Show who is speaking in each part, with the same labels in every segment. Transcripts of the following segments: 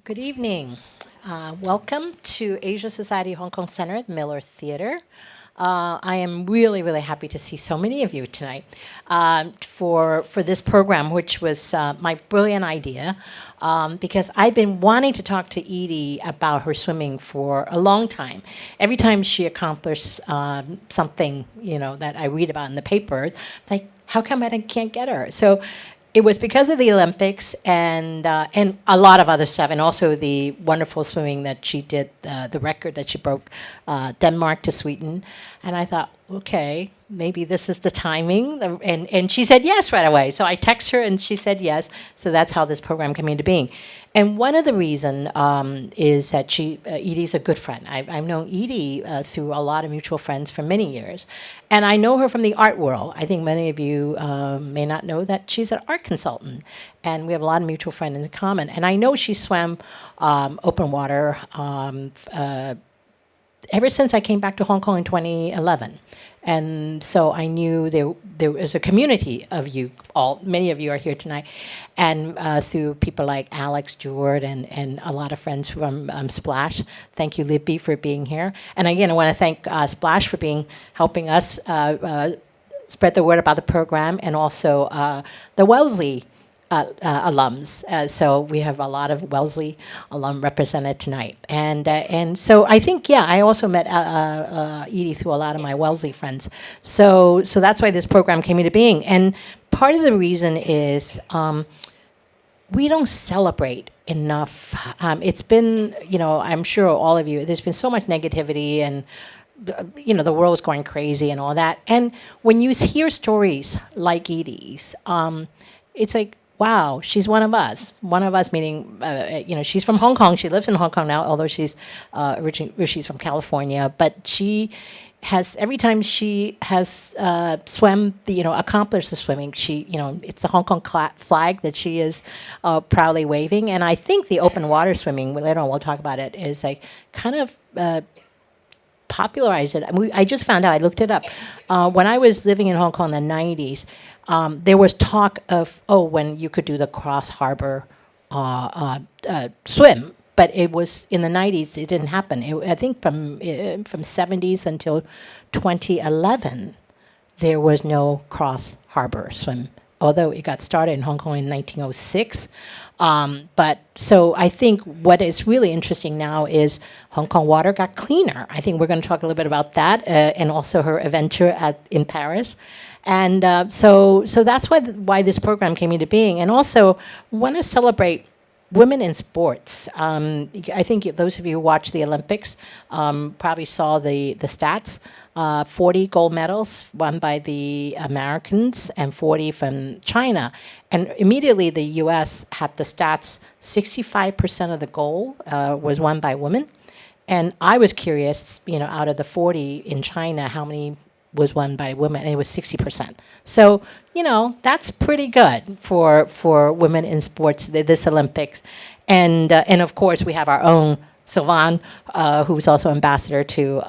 Speaker 1: Good evening. Welcome to Asia Society Hong Kong Center at Miller Theater. I am really, really happy to see so many of you tonight for this program, which was my brilliant idea, because I've been wanting to talk to Edie about her swimming for a long time. Every time she accomplished something, that I read about in the paper, it's like, how come I can't get her? So it was because of the Olympics and a lot of other stuff, and also the wonderful swimming that she did, the record that she broke, Denmark to Sweden. And I thought, okay, maybe this is the timing. And she said yes right away. So I texted her and she said yes. So that's how this program came into being. And one of the reason is that Edie's a good friend. I've known Edie through a lot of mutual friends for many years. And I know her from the art world. I think many of you may not know that she's an art consultant. And we have a lot of mutual friends in common. And I know she swam open water ever since I came back to Hong Kong in 2011. And so I knew there was a community of you all. Many of you are here tonight. And through people like Alex, Jord, and a lot of friends from Splash. Thank you, Libby, for being here. And again, I want to thank Splash for helping us spread the word about the program, and also the Wellesley alums. So we have a lot of Wellesley alum represented tonight. And so I think, I also met Edie through a lot of my Wellesley friends. So that's why this program came into being. And part of the reason is we don't celebrate enough. It's been, I'm sure all of you, there's been so much negativity and the world's going crazy and all that. And when you hear stories like Edie's, it's like, wow, she's one of us. One of us, meaning, she's from Hong Kong. She lives in Hong Kong now, although she's she's from California. But she has, every time she has swum, accomplished the swimming, it's the Hong Kong flag that she is proudly waving. And I think the open water swimming, later on we'll talk about it, is like kind of popularized it. I just found out, I looked it up. When I was living in Hong Kong in the 90s, there was talk of, when you could do the cross-harbor swim, but it was in the 90s, it didn't happen. I think from 70s until 2011, there was no cross-harbor swim, although it got started in Hong Kong in 1906. But so I think what is really interesting now is Hong Kong water got cleaner. I think we're going to talk a little bit about that, and also her adventure in Paris. And so that's why this program came into being. And also want to celebrate women in sports. I think those of you who watched the Olympics probably saw the stats. 40 gold medals won by the Americans and 40 from China. And immediately the U.S. had the stats, 65% of the gold was won by women. And I was curious, out of the 40 in China, how many was won by women, and it was 60%. So, that's pretty good for women in sports, this Olympics. And of course, we have our own Sylvain, who's also ambassador to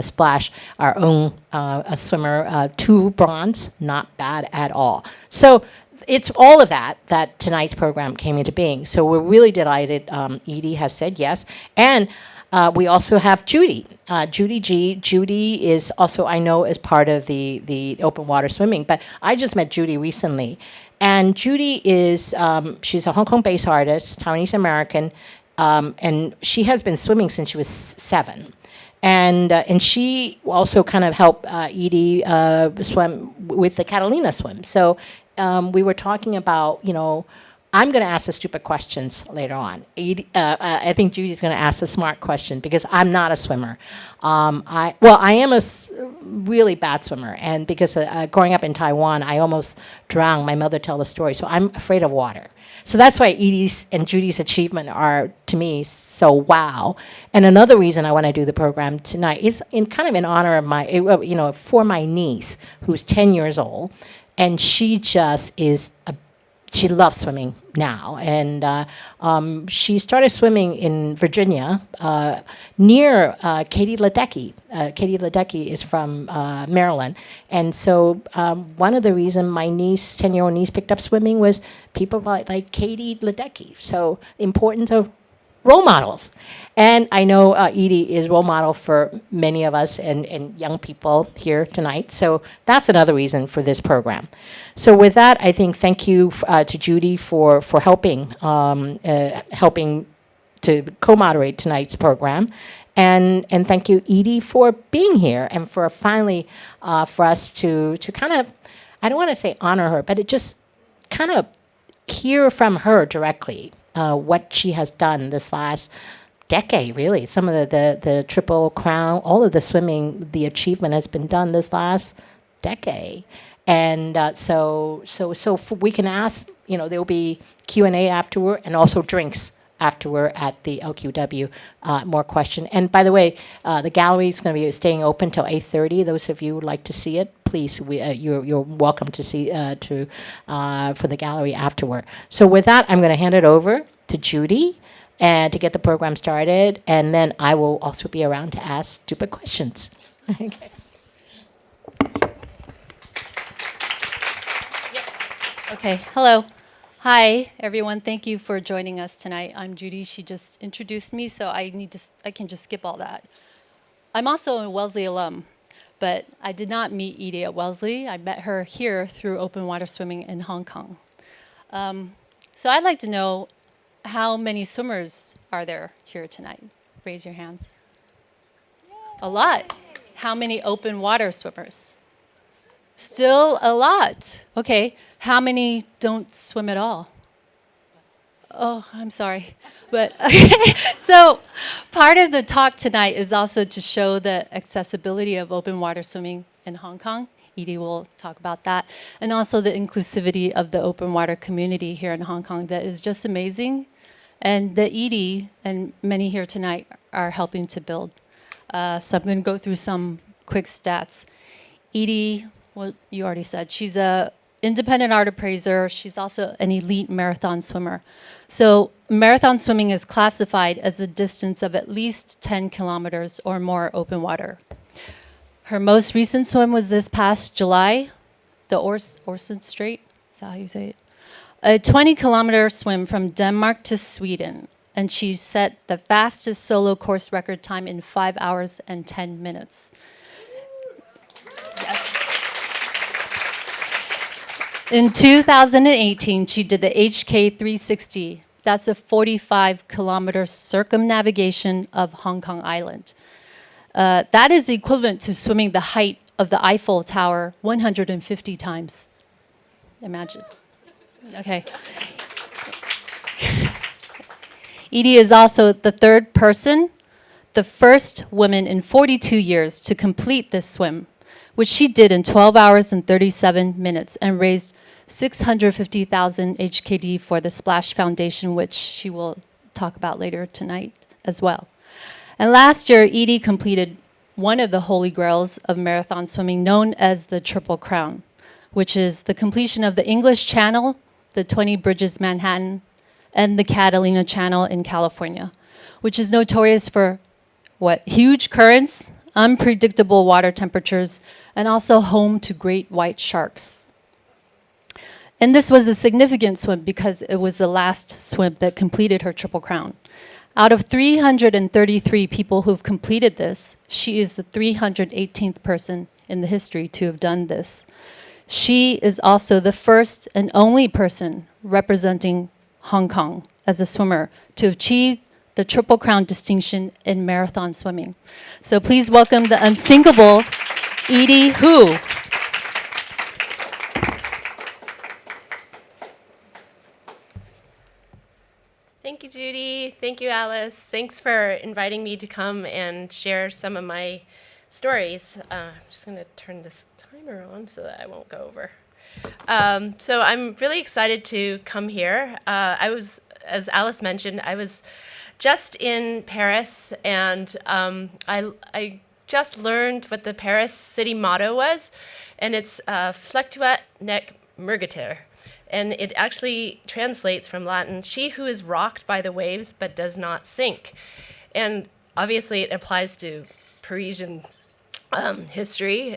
Speaker 1: Splash, our own swimmer, 2 bronze, not bad at all. So it's all of that tonight's program came into being. So we're really delighted Edie has said yes. And we also have Judy, Judy G. Judy is also, I know, is part of the open water swimming, but I just met Judy recently. And Judy is, she's a Hong Kong-based artist, Taiwanese-American, and she has been swimming since she was 7. And she also kind of helped Edie swim with the Catalina swim. So we were talking about, I'm going to ask the stupid questions later on. I think Judy's going to ask the smart question because I'm not a swimmer. I am a really bad swimmer, and because growing up in Taiwan, I almost drowned. My mother told the story, so I'm afraid of water. So that's why Edie's and Judy's achievement are, to me, so wow. And another reason I want to do the program tonight is in honor of my, for my niece, who's 10 years old, and she just is she loves swimming now. And she started swimming in Virginia near Katie Ledecky. Katie Ledecky is from Maryland. And so one of the reasons my niece, 10-year-old niece, picked up swimming was people like Katie Ledecky. So the importance of role models. And I know Edie is role model for many of us and young people here tonight. So that's another reason for this program. So with that, I think thank you to Judy for helping helping to co-moderate tonight's program. And thank you, Edie, for being here and for finally for us to kind of, I don't want to say honor her, but it just kind of hear from her directly what she has done this last decade, really. Some of the Triple Crown, all of the swimming, the achievement has been done this last decade. And so we can ask, you know, there will be Q&A afterward and also drinks afterward at the LQW, more question. And by the way, the gallery is going to be staying open till 8:30. Those of you who would like to see it, please, you're welcome to see for the gallery afterward. So with that, I'm going to hand it over to Judy and to get the program started, and then I will also be around to ask stupid questions. Okay.
Speaker 2: Okay, hello. Hi, everyone. Thank you for joining us tonight. I'm Judy. She just introduced me, so I can just skip all that. I'm also a Wellesley alum, but I did not meet Edie at Wellesley. I met her here through open water swimming in Hong Kong. So I'd like to know, how many swimmers are there here tonight? Raise your hands. A lot. How many open water swimmers? Still a lot. Okay. How many don't swim at all? Oh, I'm sorry. But so part of the talk tonight is also to show the accessibility of open water swimming in Hong Kong. Edie will talk about that. And also the inclusivity of the open water community here in Hong Kong that is just amazing. And that Edie and many here tonight are helping to build. So I'm going to go through some quick stats. Edie, well, you already said, she's a independent art appraiser. She's also an elite marathon swimmer. So marathon swimming is classified as a distance of at least 10 kilometers or more open water. Her most recent swim was this past July, the Øresund Strait. Is that how you say it? A 20-kilometer swim from Denmark to Sweden. And she set the fastest solo course record time in 5 hours and 10 minutes. Yes. In 2018, she did the ASHK 360. That's a 45-kilometer circumnavigation of Hong Kong Island. That is equivalent to swimming the height of the Eiffel Tower 150 times. Imagine. Okay. Edie is also the third person, the first woman in 42 years to complete this swim, which she did in 12 hours and 37 minutes and raised 650,000 HKD for the Splash Foundation, which she will talk about later tonight as well. And last year, Edie completed one of the holy grails of marathon swimming known as the Triple Crown, which is the completion of the English Channel, the 20 Bridges Manhattan, and the Catalina Channel in California, which is notorious for what? Huge currents, unpredictable water temperatures, and also home to great white sharks. And this was a significant swim because it was the last swim that completed her Triple Crown. Out of 333 people who've completed this, she is the 318th person in the history to have done this. She is also the first and only person representing Hong Kong as a swimmer to achieve the Triple Crown distinction in marathon swimming. So please welcome the Unsinkable Edie Hu.
Speaker 3: Thank you, Judy. Thank you, Alice. Thanks for inviting me to come and share some of my stories. I'm just going to turn this timer on so that I won't go over. So I'm really excited to come here. As Alice mentioned, I was just in Paris, and I just learned what the Paris city motto was, and it's Fluctuat nec mergiter. And it actually translates from Latin, she who is rocked by the waves but does not sink. And obviously it applies to Parisian history,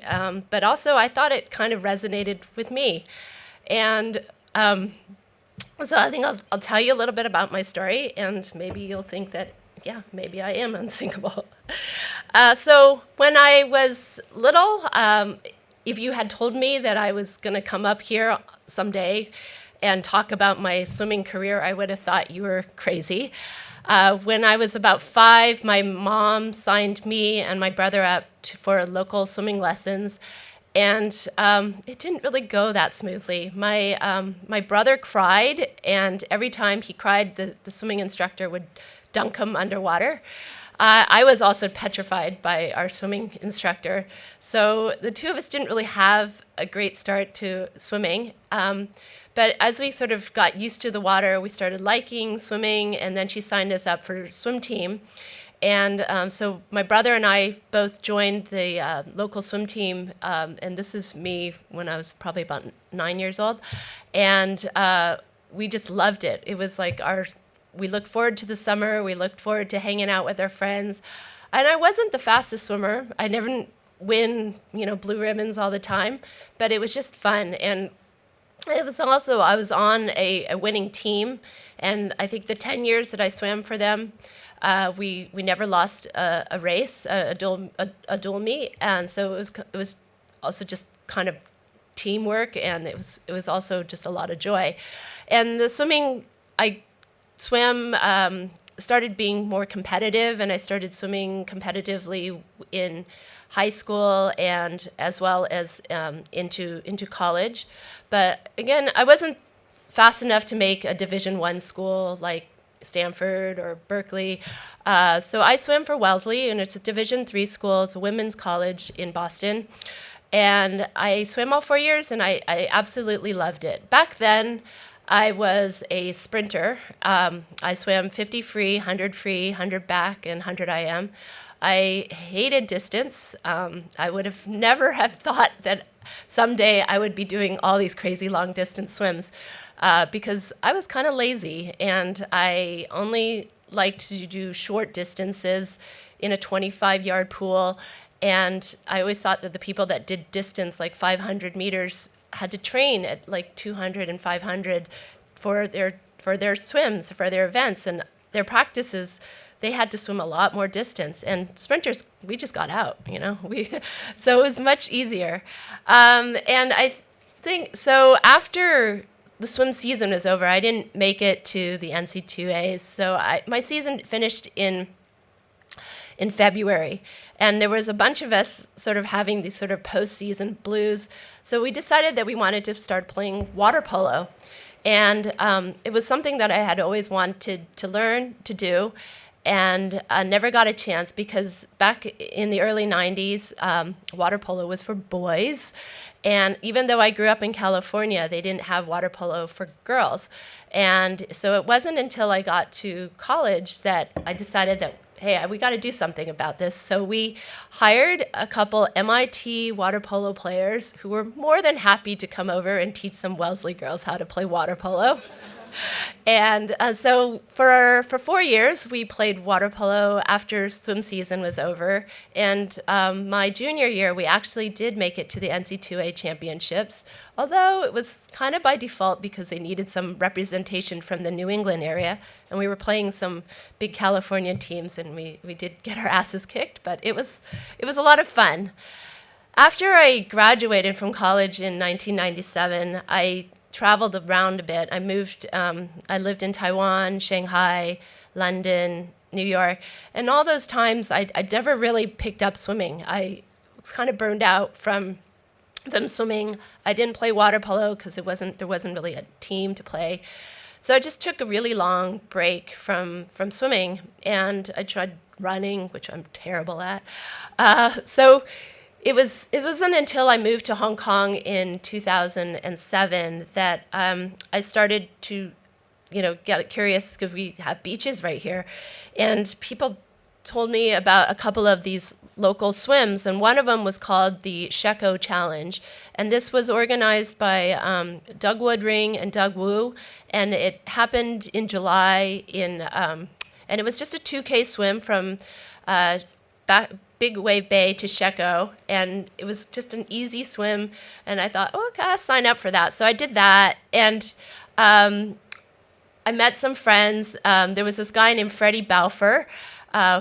Speaker 3: but also I thought it kind of resonated with me. And So I think I'll tell you a little bit about my story, and maybe you'll think that, yeah, maybe I am unsinkable. So when I was little, if you had told me that I was going to come up here someday and talk about my swimming career, I would have thought you were crazy. When I was about 5, my mom signed me and my brother up for local swimming lessons, and it didn't really go that smoothly. My brother cried, and every time he cried, the swimming instructor would dunk him underwater. I was also petrified by our swimming instructor. So the two of us didn't really have a great start to swimming. But as we sort of got used to the water, we started liking swimming, and then she signed us up for swim team. And so my brother and I both joined the local swim team, and this is me when I was probably about 9 years old. And we just loved it. It was like we looked forward to the summer. We looked forward to hanging out with our friends. And I wasn't the fastest swimmer. I never win, blue ribbons all the time, but it was just fun. And it was also, I was on a winning team, and I think the 10 years that I swam for them, we never lost a race, a dual meet, and so it was also just kind of teamwork, and it was also just a lot of joy. And the swimming, I swam, started being more competitive, and I started swimming competitively in high school and as well as into college. But again, I wasn't fast enough to make a Division I school like Stanford or Berkeley. So I swam for Wellesley, and it's a Division III school. It's a women's college in Boston. And I swam all 4 years, and I absolutely loved it. Back then, I was a sprinter. I swam 50 free, 100 free, 100 back, and 100 IM. I hated distance. I would have never have thought that someday I would be doing all these crazy long distance swims because I was kind of lazy, and I only liked to do short distances in a 25-yard pool. And I always thought that the people that did distance, like 500 meters, had to train at like 200 and 500 for their swims, for their events, and their practices. They had to swim a lot more distance, and sprinters, we just got out, so it was much easier. And I think, so after the swim season was over, I didn't make it to the NC2As, so my season finished in February, and there was a bunch of us sort of having these sort of post-season blues, so we decided that we wanted to start playing water polo, and it was something that I had always wanted to learn to do, and never got a chance because back in the early 90s, water polo was for boys. And even though I grew up in California, they didn't have water polo for girls. And so it wasn't until I got to college that I decided that, hey, we got to do something about this. So we hired a couple MIT water polo players who were more than happy to come over and teach some Wellesley girls how to play water polo. And so for 4 years, we played water polo after swim season was over. And my junior year, we actually did make it to the NC2A championships, although it was kind of by default because they needed some representation from the New England area. And we were playing some big California teams, and we did get our asses kicked, but it was a lot of fun. After I graduated from college in 1997, I traveled around a bit. I lived in Taiwan, Shanghai, London, New York, and all those times I never really picked up swimming. I was kind of burned out from swimming. I didn't play water polo because there wasn't really a team to play. So I just took a really long break from swimming, and I tried running, which I'm terrible at. So it wasn't until I moved to Hong Kong in 2007 that I started to, get curious because we have beaches right here, and people told me about a couple of these local swims, and one of them was called the ASHK Challenge, and this was organized by Doug Woodring and Doug Wu, and it happened in July and it was just a 2K swim from Big Wave Bay to Sheko, and it was just an easy swim, and I thought, okay, I'll sign up for that. So I did that, and I met some friends. There was this guy named Freddie Balfour,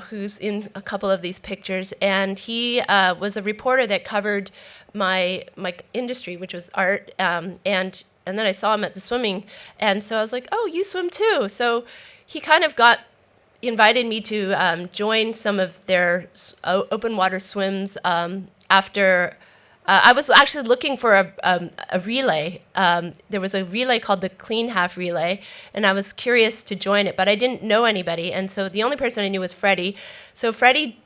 Speaker 3: who's in a couple of these pictures, and he was a reporter that covered my industry, which was art, and then I saw him at the swimming, and so I was like, oh, you swim too. So he kind of invited me to join some of their open water swims after. I was actually looking for a relay. There was a relay called the Clean Half Relay, and I was curious to join it, but I didn't know anybody, and so the only person I knew was Freddie. So Freddie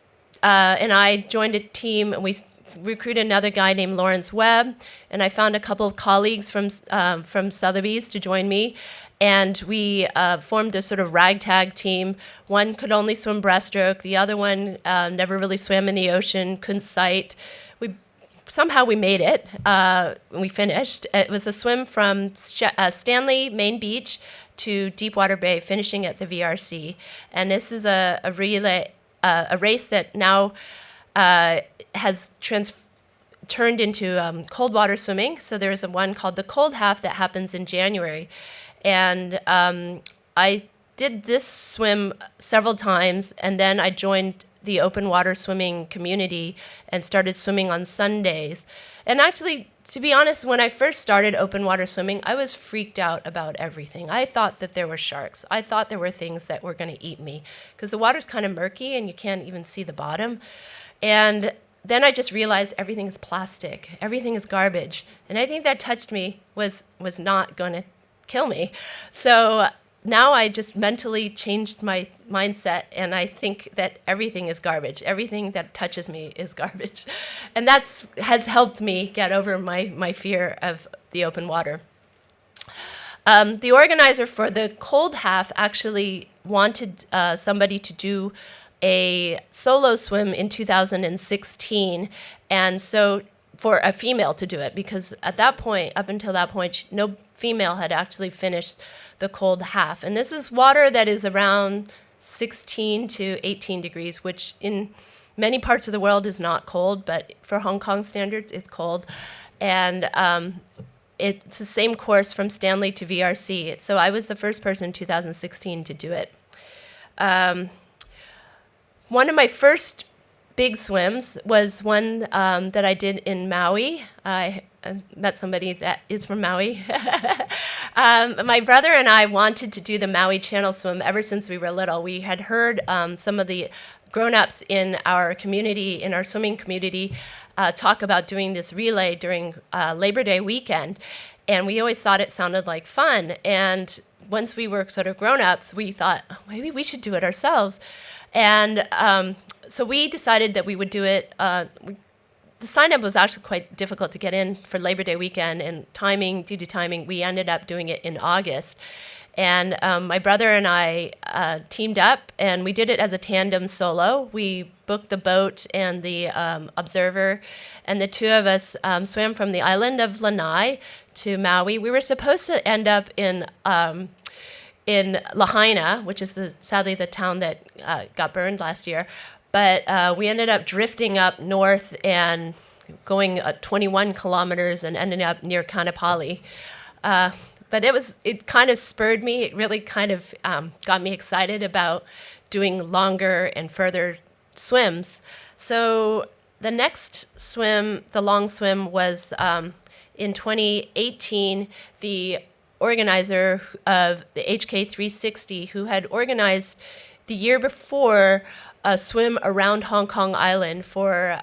Speaker 3: and I joined a team, and we recruited another guy named Lawrence Webb, and I found a couple of colleagues from Sotheby's to join me, and we formed a sort of ragtag team. One could only swim breaststroke, the other one never really swam in the ocean, couldn't sight. Somehow we made it. We finished. It was a swim from Stanley Main Beach to Deepwater Bay, finishing at the VRC. And this is a relay, a race that now has turned into cold water swimming. So there's one called the Cold Half that happens in January. And I did this swim several times, and then I joined the open water swimming community and started swimming on Sundays. And actually, to be honest, when I first started open water swimming, I was freaked out about everything. I thought that there were sharks. I thought there were things that were going to eat me, because the water's kind of murky and you can't even see the bottom. And then I just realized everything is plastic. Everything is garbage. And I think that touched me was not going to kill me. So now I just mentally changed my mindset, and I think that everything is garbage. Everything that touches me is garbage. And that has helped me get over my fear of the open water. The organizer for the Cold Half actually wanted somebody to do a solo swim in 2016, and so for a female to do it, because at that point, up until that point, no female had actually finished the Cold Half. And this is water that is around 16 to 18 degrees, which in many parts of the world is not cold, but for Hong Kong standards, it's cold. And it's the same course from Stanley to VRC. So I was the first person in 2016 to do it. One of my first big swims was one that I did in Maui. I met somebody that is from Maui. My brother and I wanted to do the Maui Channel swim ever since we were little. We had heard some of the grown-ups in our community, in our swimming community, talk about doing this relay during Labor Day weekend. And we always thought it sounded like fun. And once we were sort of grown-ups, we thought, oh, maybe we should do it ourselves. And so we decided that we would do it. The sign-up was actually quite difficult to get in for Labor Day weekend, and due to timing, we ended up doing it in August. And my brother and I teamed up, and we did it as a tandem solo. We booked the boat and the observer, and the two of us swam from the island of Lanai to Maui. We were supposed to end up in Lahaina, which is sadly the town that got burned last year. But we ended up drifting up north and going 21 kilometers and ending up near Kanapali. But it kind of spurred me. It really kind of got me excited about doing longer and further swims. So the next swim, the long swim, was in 2018. The organizer of the ASHK 360, who had organized the year before a swim around Hong Kong Island for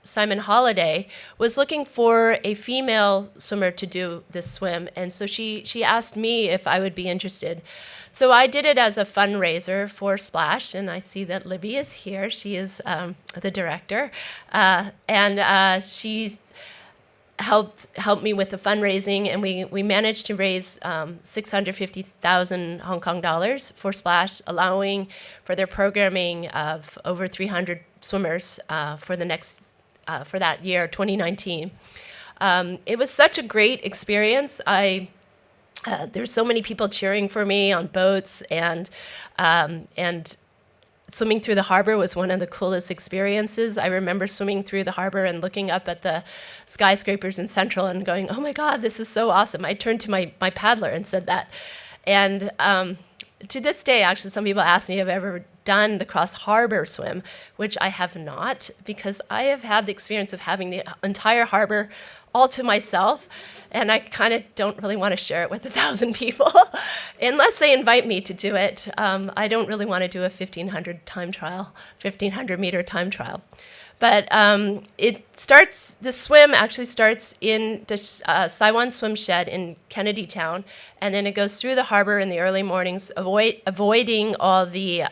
Speaker 3: Simon Holliday, was looking for a female swimmer to do this swim. And so she asked me if I would be interested. So I did it as a fundraiser for Splash, and I see that Libby is here. She is the director. And she's helped me with the fundraising, and we managed to raise 650,000 Hong Kong dollars for Splash, allowing for their programming of over 300 swimmers for that year, 2019. It was such a great experience. There's so many people cheering for me on boats, and swimming through the harbor was one of the coolest experiences. I remember swimming through the harbor and looking up at the skyscrapers in Central and going, oh my God, this is so awesome. I turned to my paddler and said that. And to this day, actually, some people ask me if I've ever done the cross harbor swim, which I have not, because I have had the experience of having the entire harbor all to myself, and I kind of don't really want to share it with 1,000 people unless they invite me to do it. I don't really want to do a 1,500 meter time trial. But the swim actually starts in the Saiwan Swim Shed in Kennedy Town, and then it goes through the harbor in the early mornings, avoiding all the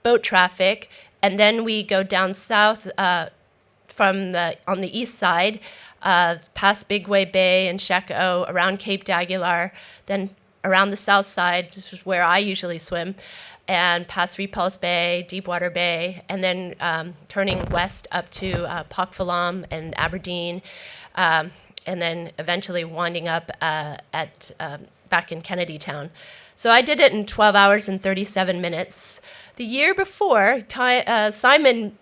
Speaker 3: boat traffic, and then we go down south on the east side, past Bigway Bay and Shek-O, around Cape d'Aguilar, then around the south side, this is where I usually swim, and past Repulse Bay, Deepwater Bay, and then turning west up to Pak Phalam and Aberdeen, and then eventually winding up back in Kennedy Town. So I did it in 12 hours and 37 minutes. The year before, Simon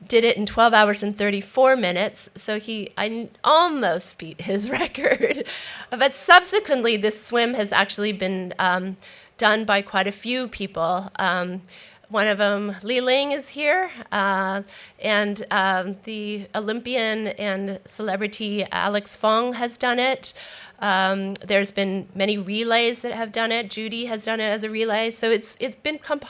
Speaker 3: did it in 12 hours and 34 minutes, so I almost beat his record. But subsequently, this swim has actually been done by quite a few people. One of them, Li Ling, is here, and the Olympian and celebrity Alex Fong has done it. There's been many relays that have done it. Judy has done it as a relay, so it's become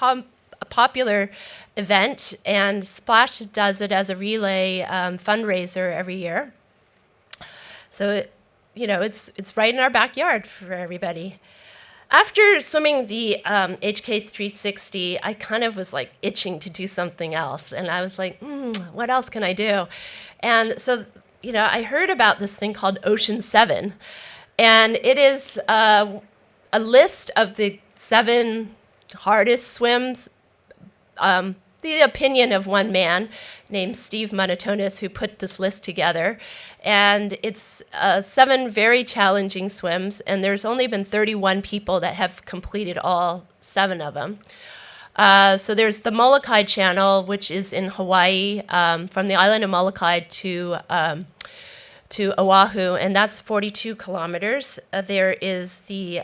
Speaker 3: a popular event, and Splash does it as a relay fundraiser every year. So it's right in our backyard for everybody. After swimming the ASHK 360, I kind of was like itching to do something else. And I was like, what else can I do? And so, I heard about this thing called Ocean 7. And it is a list of the 7 hardest swims, the opinion of one man named Steve Monotonous, who put this list together. And it's 7 very challenging swims, and there's only been 31 people that have completed all 7 of them. So there's the Molokai Channel, which is in Hawaii, from the island of Molokai to Oahu, and that's 42 kilometers. There is the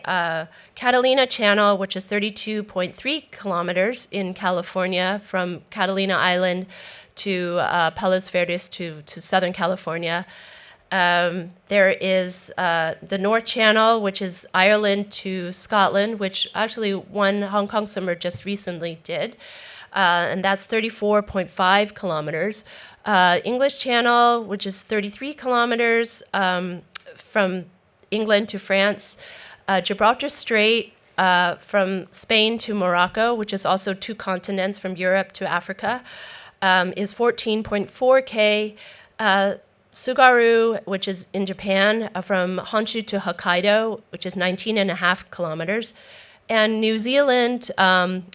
Speaker 3: Catalina Channel, which is 32.3 kilometers in California, from Catalina Island to Palos Verdes to Southern California. There is the North Channel, which is Ireland to Scotland, which actually one Hong Kong swimmer just recently did, and that's 34.5 kilometers. English Channel, which is 33 kilometers from England to France. Gibraltar Strait from Spain to Morocco, which is also 2 continents from Europe to Africa, is 14.4 K. Tsugaru, which is in Japan, from Honshu to Hokkaido, which is 19.5 kilometers. And New Zealand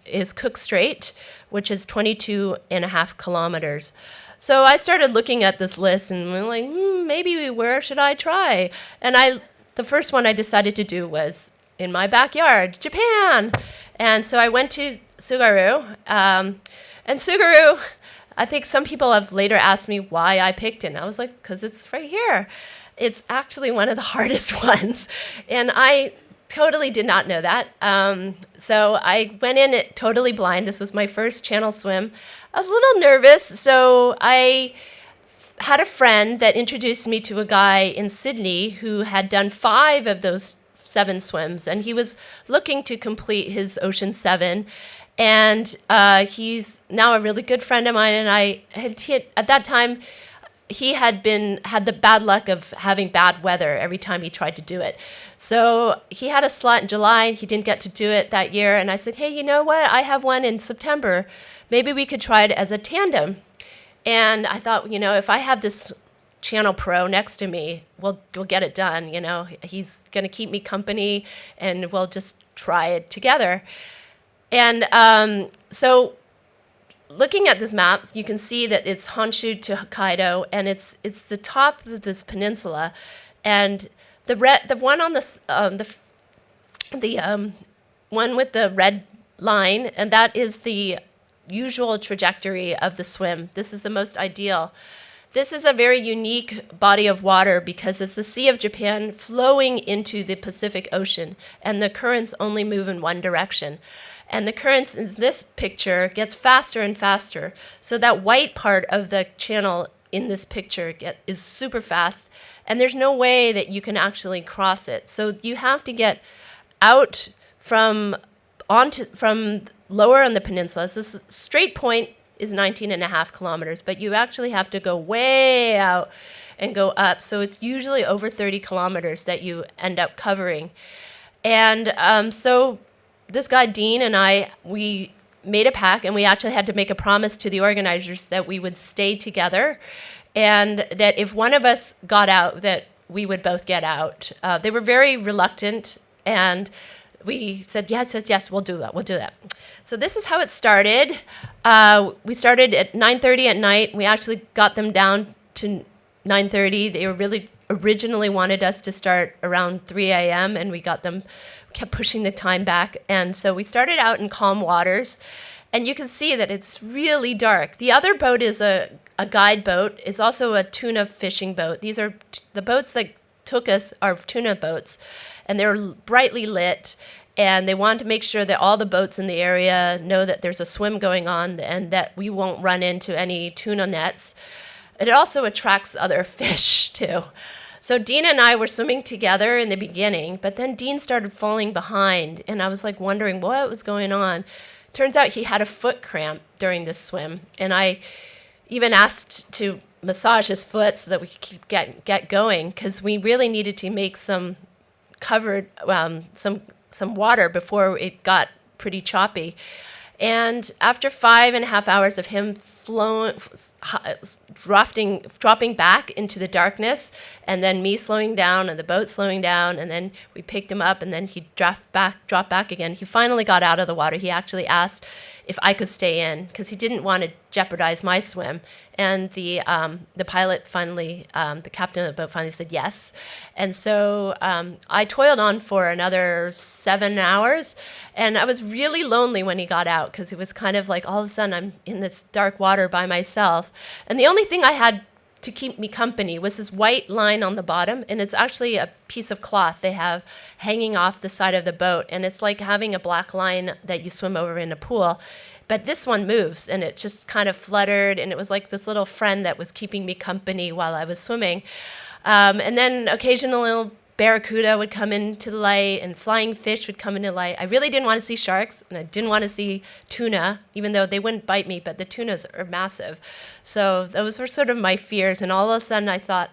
Speaker 3: is Cook Strait, which is 22.5 kilometers. So I started looking at this list and I'm like, maybe where should I try? And the first one I decided to do was in my backyard, Japan. And so I went to Tsugaru. And Tsugaru, I think some people have later asked me why I picked it. And I was like, because it's right here. It's actually one of the hardest ones. And I totally did not know that. So I went in it totally blind. This was my first channel swim. I was a little nervous, so I had a friend that introduced me to a guy in Sydney who had done 5 of those 7 swims, and he was looking to complete his Ocean 7. And he's now a really good friend of mine, and at that time, he had the bad luck of having bad weather every time he tried to do it. So he had a slot in July, and he didn't get to do it that year. And I said, hey, you know what? I have one in September. Maybe we could try it as a tandem. And I thought, if I have this channel pro next to me, we'll get it done. He's going to keep me company, and we'll just try it together. And so looking at this map, you can see that it's Honshu to Hokkaido, and it's the top of this peninsula, and the one on the one with the red line, and that is the usual trajectory of the swim. This is the most ideal. This is a very unique body of water because it's the Sea of Japan flowing into the Pacific Ocean, and the currents only move in one direction. And the currents in this picture gets faster and faster. So that white part of the channel in this picture is super fast, and there's no way that you can actually cross it. So you have to get out from lower on the peninsula. So this straight point is 19.5 kilometers, but you actually have to go way out and go up. So it's usually over 30 kilometers that you end up covering. And so this guy, Dean, and I, we made a pact, and we actually had to make a promise to the organizers that we would stay together, and that if one of us got out, that we would both get out. They were very reluctant, and we said, yes, we'll do that. So this is how it started. We started at 9:30 at night. We actually got them down to 9:30. They really originally wanted us to start around 3 a.m., and we kept pushing the time back. And so we started out in calm waters, and you can see that it's really dark. The other boat is a guide boat. It's also a tuna fishing boat. These are the boats that took us are tuna boats, and they're brightly lit, and they want to make sure that all the boats in the area know that there's a swim going on and that we won't run into any tuna nets. It also attracts other fish too. So Dean and I were swimming together in the beginning, but then Dean started falling behind, and I was like wondering what was going on. Turns out he had a foot cramp during this swim, and I even asked to massage his foot so that we could keep get going, because we really needed to make some some water before it got pretty choppy. And after 5.5 hours of him dropping back into the darkness, and then me slowing down and the boat slowing down, and then we picked him up, and then he dropped back again. He finally got out of the water. He actually asked if I could stay in because he didn't want to jeopardize my swim. And the pilot finally, the captain of the boat finally said yes. And so I toiled on for another 7 hours, and I was really lonely when he got out because it was kind of like all of a sudden I'm in this dark water by myself. And the only thing I had to keep me company was this white line on the bottom, and it's actually a piece of cloth they have hanging off the side of the boat, and it's like having a black line that you swim over in a pool. But this one moves, and it just kind of fluttered, and it was like this little friend that was keeping me company while I was swimming. And then occasionally a little barracuda would come into the light, and flying fish would come into light. I really didn't want to see sharks, and I didn't want to see tuna, even though they wouldn't bite me, but the tunas are massive. So those were sort of my fears, and all of a sudden I thought,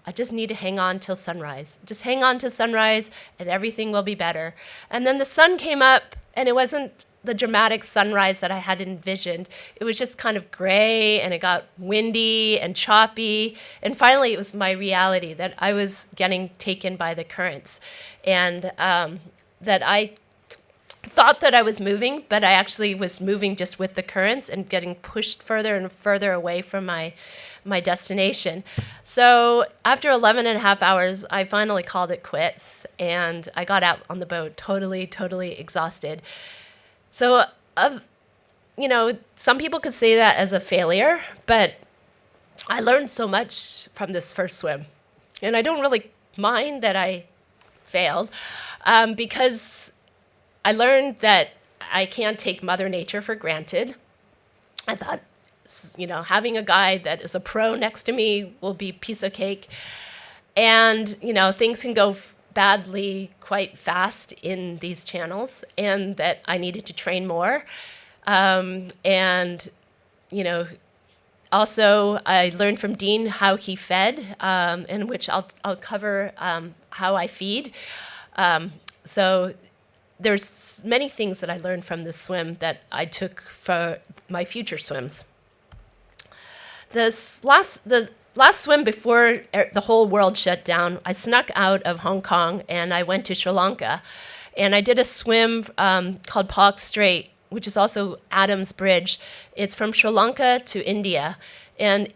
Speaker 3: I just need to hang on till sunrise. Just hang on to sunrise, and everything will be better. And then the sun came up, and it wasn't the dramatic sunrise that I had envisioned. It was just kind of gray, and it got windy and choppy. And finally, it was my reality that I was getting taken by the currents, and that I thought that I was moving, but I actually was moving just with the currents and getting pushed further and further away from my destination. So after 11.5 hours, I finally called it quits, and I got out on the boat totally exhausted. So, some people could say that as a failure, but I learned so much from this first swim. And I don't really mind that I failed, because I learned that I can't take Mother Nature for granted. I thought, having a guy that is a pro next to me will be a piece of cake. And, things can go badly quite fast in these channels, and that I needed to train more. Also I learned from Dean how he fed, in which I'll cover how I feed. So there's many things that I learned from this swim that I took for my future swims. The last swim before the whole world shut down, I snuck out of Hong Kong and I went to Sri Lanka. And I did a swim called Øresund Strait, which is also Adam's Bridge. It's from Sri Lanka to India. And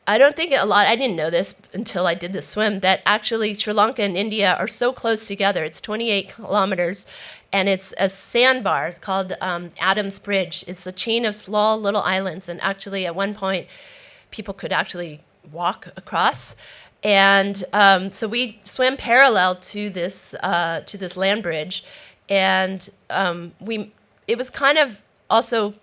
Speaker 3: I didn't know this until I did the swim, that actually Sri Lanka and India are so close together. It's 28 kilometers, and it's a sandbar called Adam's Bridge. It's a chain of small little islands, and actually at one point, people could actually walk across. And so we swam parallel to this land bridge, and it was kind of also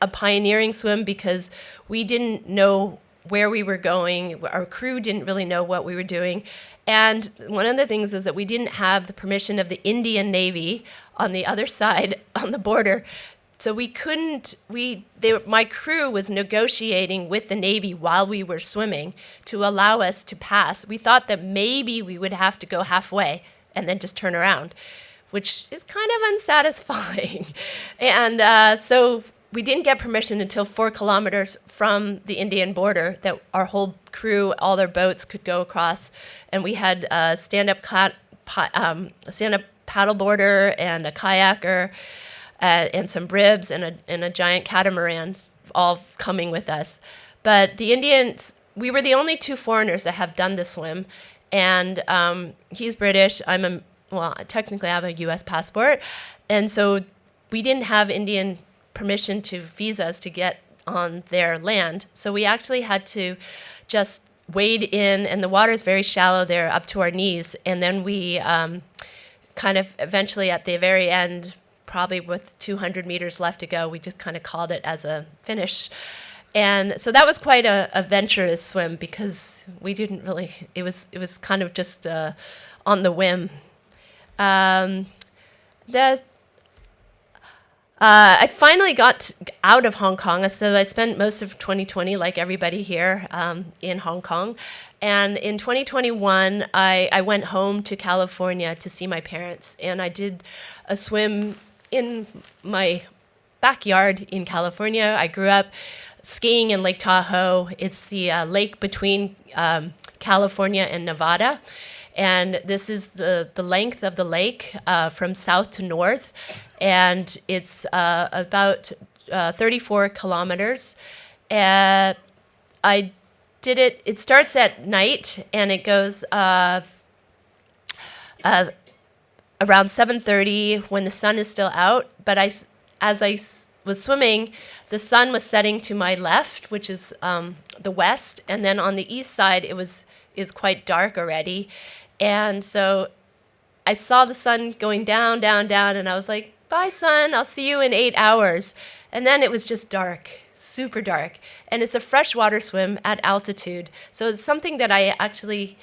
Speaker 3: a pioneering swim because we didn't know where we were going. Our crew didn't really know what we were doing. And one of the things is that we didn't have the permission of the Indian Navy on the other side on the border. So we couldn't, my crew was negotiating with the Navy while we were swimming to allow us to pass. We thought that maybe we would have to go halfway and then just turn around, which is kind of unsatisfying. And so we didn't get permission until 4 kilometers from the Indian border that our whole crew, all their boats could go across. And we had a stand-up paddleboarder and a kayaker and some ribs and a giant catamaran all coming with us. But the Indians, we were the only 2 foreigners that have done the swim. And he's British. Technically I have a U.S. passport. And so we didn't have Indian permission to visa us to get on their land. So we actually had to just wade in, and the water is very shallow there, up to our knees. And then we kind of eventually at the very end, probably with 200 meters left to go, we just kind of called it as a finish. And so that was quite a adventurous swim because we didn't really, it was kind of just on the whim. I finally got out of Hong Kong, so I spent most of 2020, like everybody here, in Hong Kong. And in 2021, I went home to California to see my parents, and I did a swim in my backyard in California. I grew up skiing in Lake Tahoe. It's the lake between California and Nevada. And this is the length of the lake from south to north. And it's about 34 kilometers. I did it, it starts at night and it goes around 7:30 when the sun is still out. But as I was swimming, the sun was setting to my left, which is the west. And then on the east side, is quite dark already. And so I saw the sun going down, down, down, and I was like, bye, sun, I'll see you in 8 hours. And then it was just dark, super dark. And it's a freshwater swim at altitude. So it's something that I actually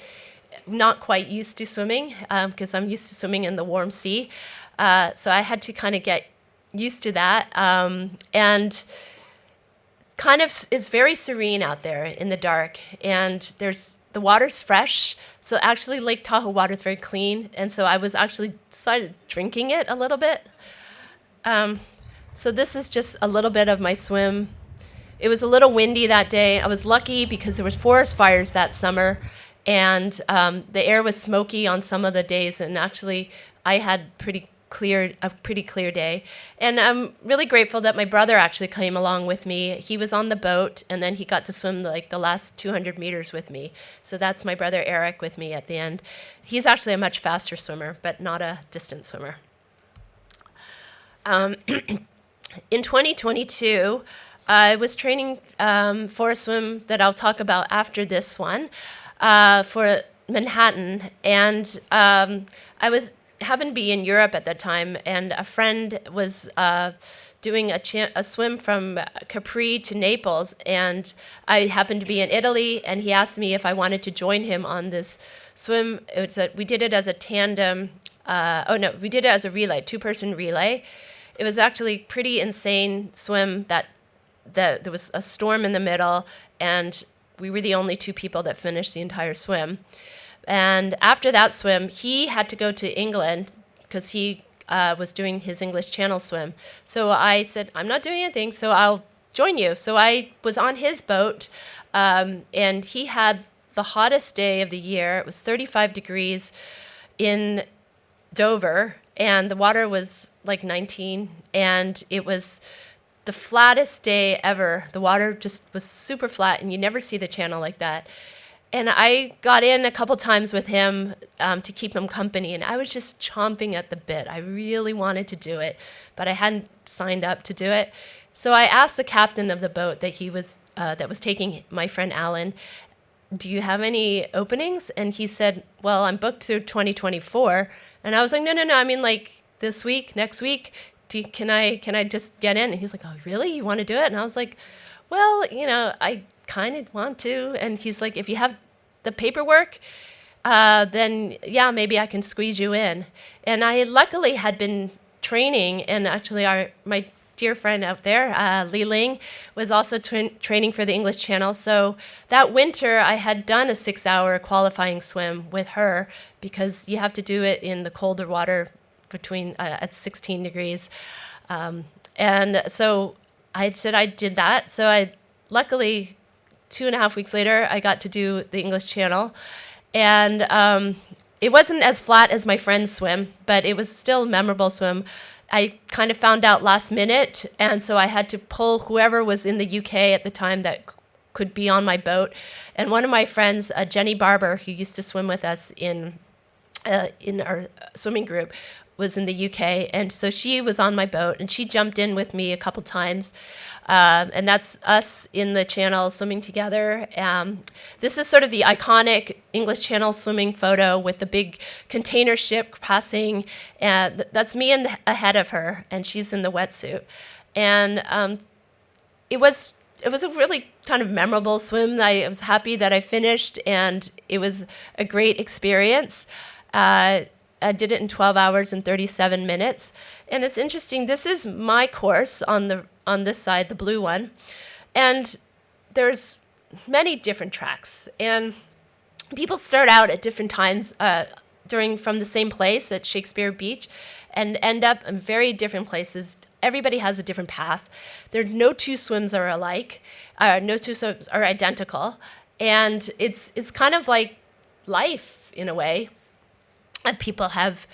Speaker 3: not quite used to swimming because I'm used to swimming in the warm sea. So I had to kind of get used to that. And kind of it's very serene out there in the dark. And the water's fresh. So actually Lake Tahoe water is very clean. And so I was actually started drinking it a little bit. So this is just a little bit of my swim. It was a little windy that day. I was lucky because there was forest fires that summer, and the air was smoky on some of the days. And actually, I had a pretty clear day. And I'm really grateful that my brother actually came along with me. He was on the boat, and then he got to swim like the last 200 meters with me. So that's my brother Eric with me at the end. He's actually a much faster swimmer, but not a distant swimmer. In 2022, I was training for a swim that I'll talk about after this one for Manhattan. And I happened to be in Europe at that time, and a friend was doing a swim from Capri to Naples, and I happened to be in Italy, and he asked me if I wanted to join him on this swim. We did it as a tandem. We did it as a relay, 2-person relay. It was actually a pretty insane swim that there was a storm in the middle, and we were the only 2 people that finished the entire swim. And after that swim, he had to go to England because he was doing his English Channel swim. So I said, I'm not doing anything, so I'll join you. So I was on his boat, and he had the hottest day of the year. It was 35 degrees in Dover, and the water was like 19, and it was the flattest day ever. The water just was super flat, and you never see the channel like that. And I got in a couple times with him to keep him company, and I was just chomping at the bit. I really wanted to do it, but I hadn't signed up to do it. So I asked the captain of the boat that was taking my friend Alan, do you have any openings? And he said, well, I'm booked through 2024. And I was like, no, I mean, like this week, next week, can I just get in? And he's like, oh, really? You want to do it? And I was like, well, I kind of want to. And he's like, if you have the paperwork, then yeah, maybe I can squeeze you in. And I luckily had been training, and actually my dear friend out there, Li Ling, was also training for the English Channel. So that winter, I had done a 6-hour qualifying swim with her, because you have to do it in the colder water between at 16 degrees. And so I said I did that. So I luckily 2.5 weeks later, I got to do the English Channel. And it wasn't as flat as my friend's swim, but it was still a memorable swim. I kind of found out last minute, and so I had to pull whoever was in the UK at the time that could be on my boat. And one of my friends, Jenny Barber, who used to swim with us in our swimming group, was in the UK, and so she was on my boat, and she jumped in with me a couple times, and that's us in the channel swimming together. This is sort of the iconic English Channel swimming photo with the big container ship passing, and that's me ahead of her, and she's in the wetsuit. And it was a really kind of memorable swim. I was happy that I finished, and it was a great experience. I did it in 12 hours and 37 minutes. And it's interesting, this is my course on this side, the blue one. And there's many different tracks. And people start out at different times from the same place at Shakespeare Beach and end up in very different places. Everybody has a different path. No two swims are alike. No two swims are identical. And it's kind of like life in a way. And people have,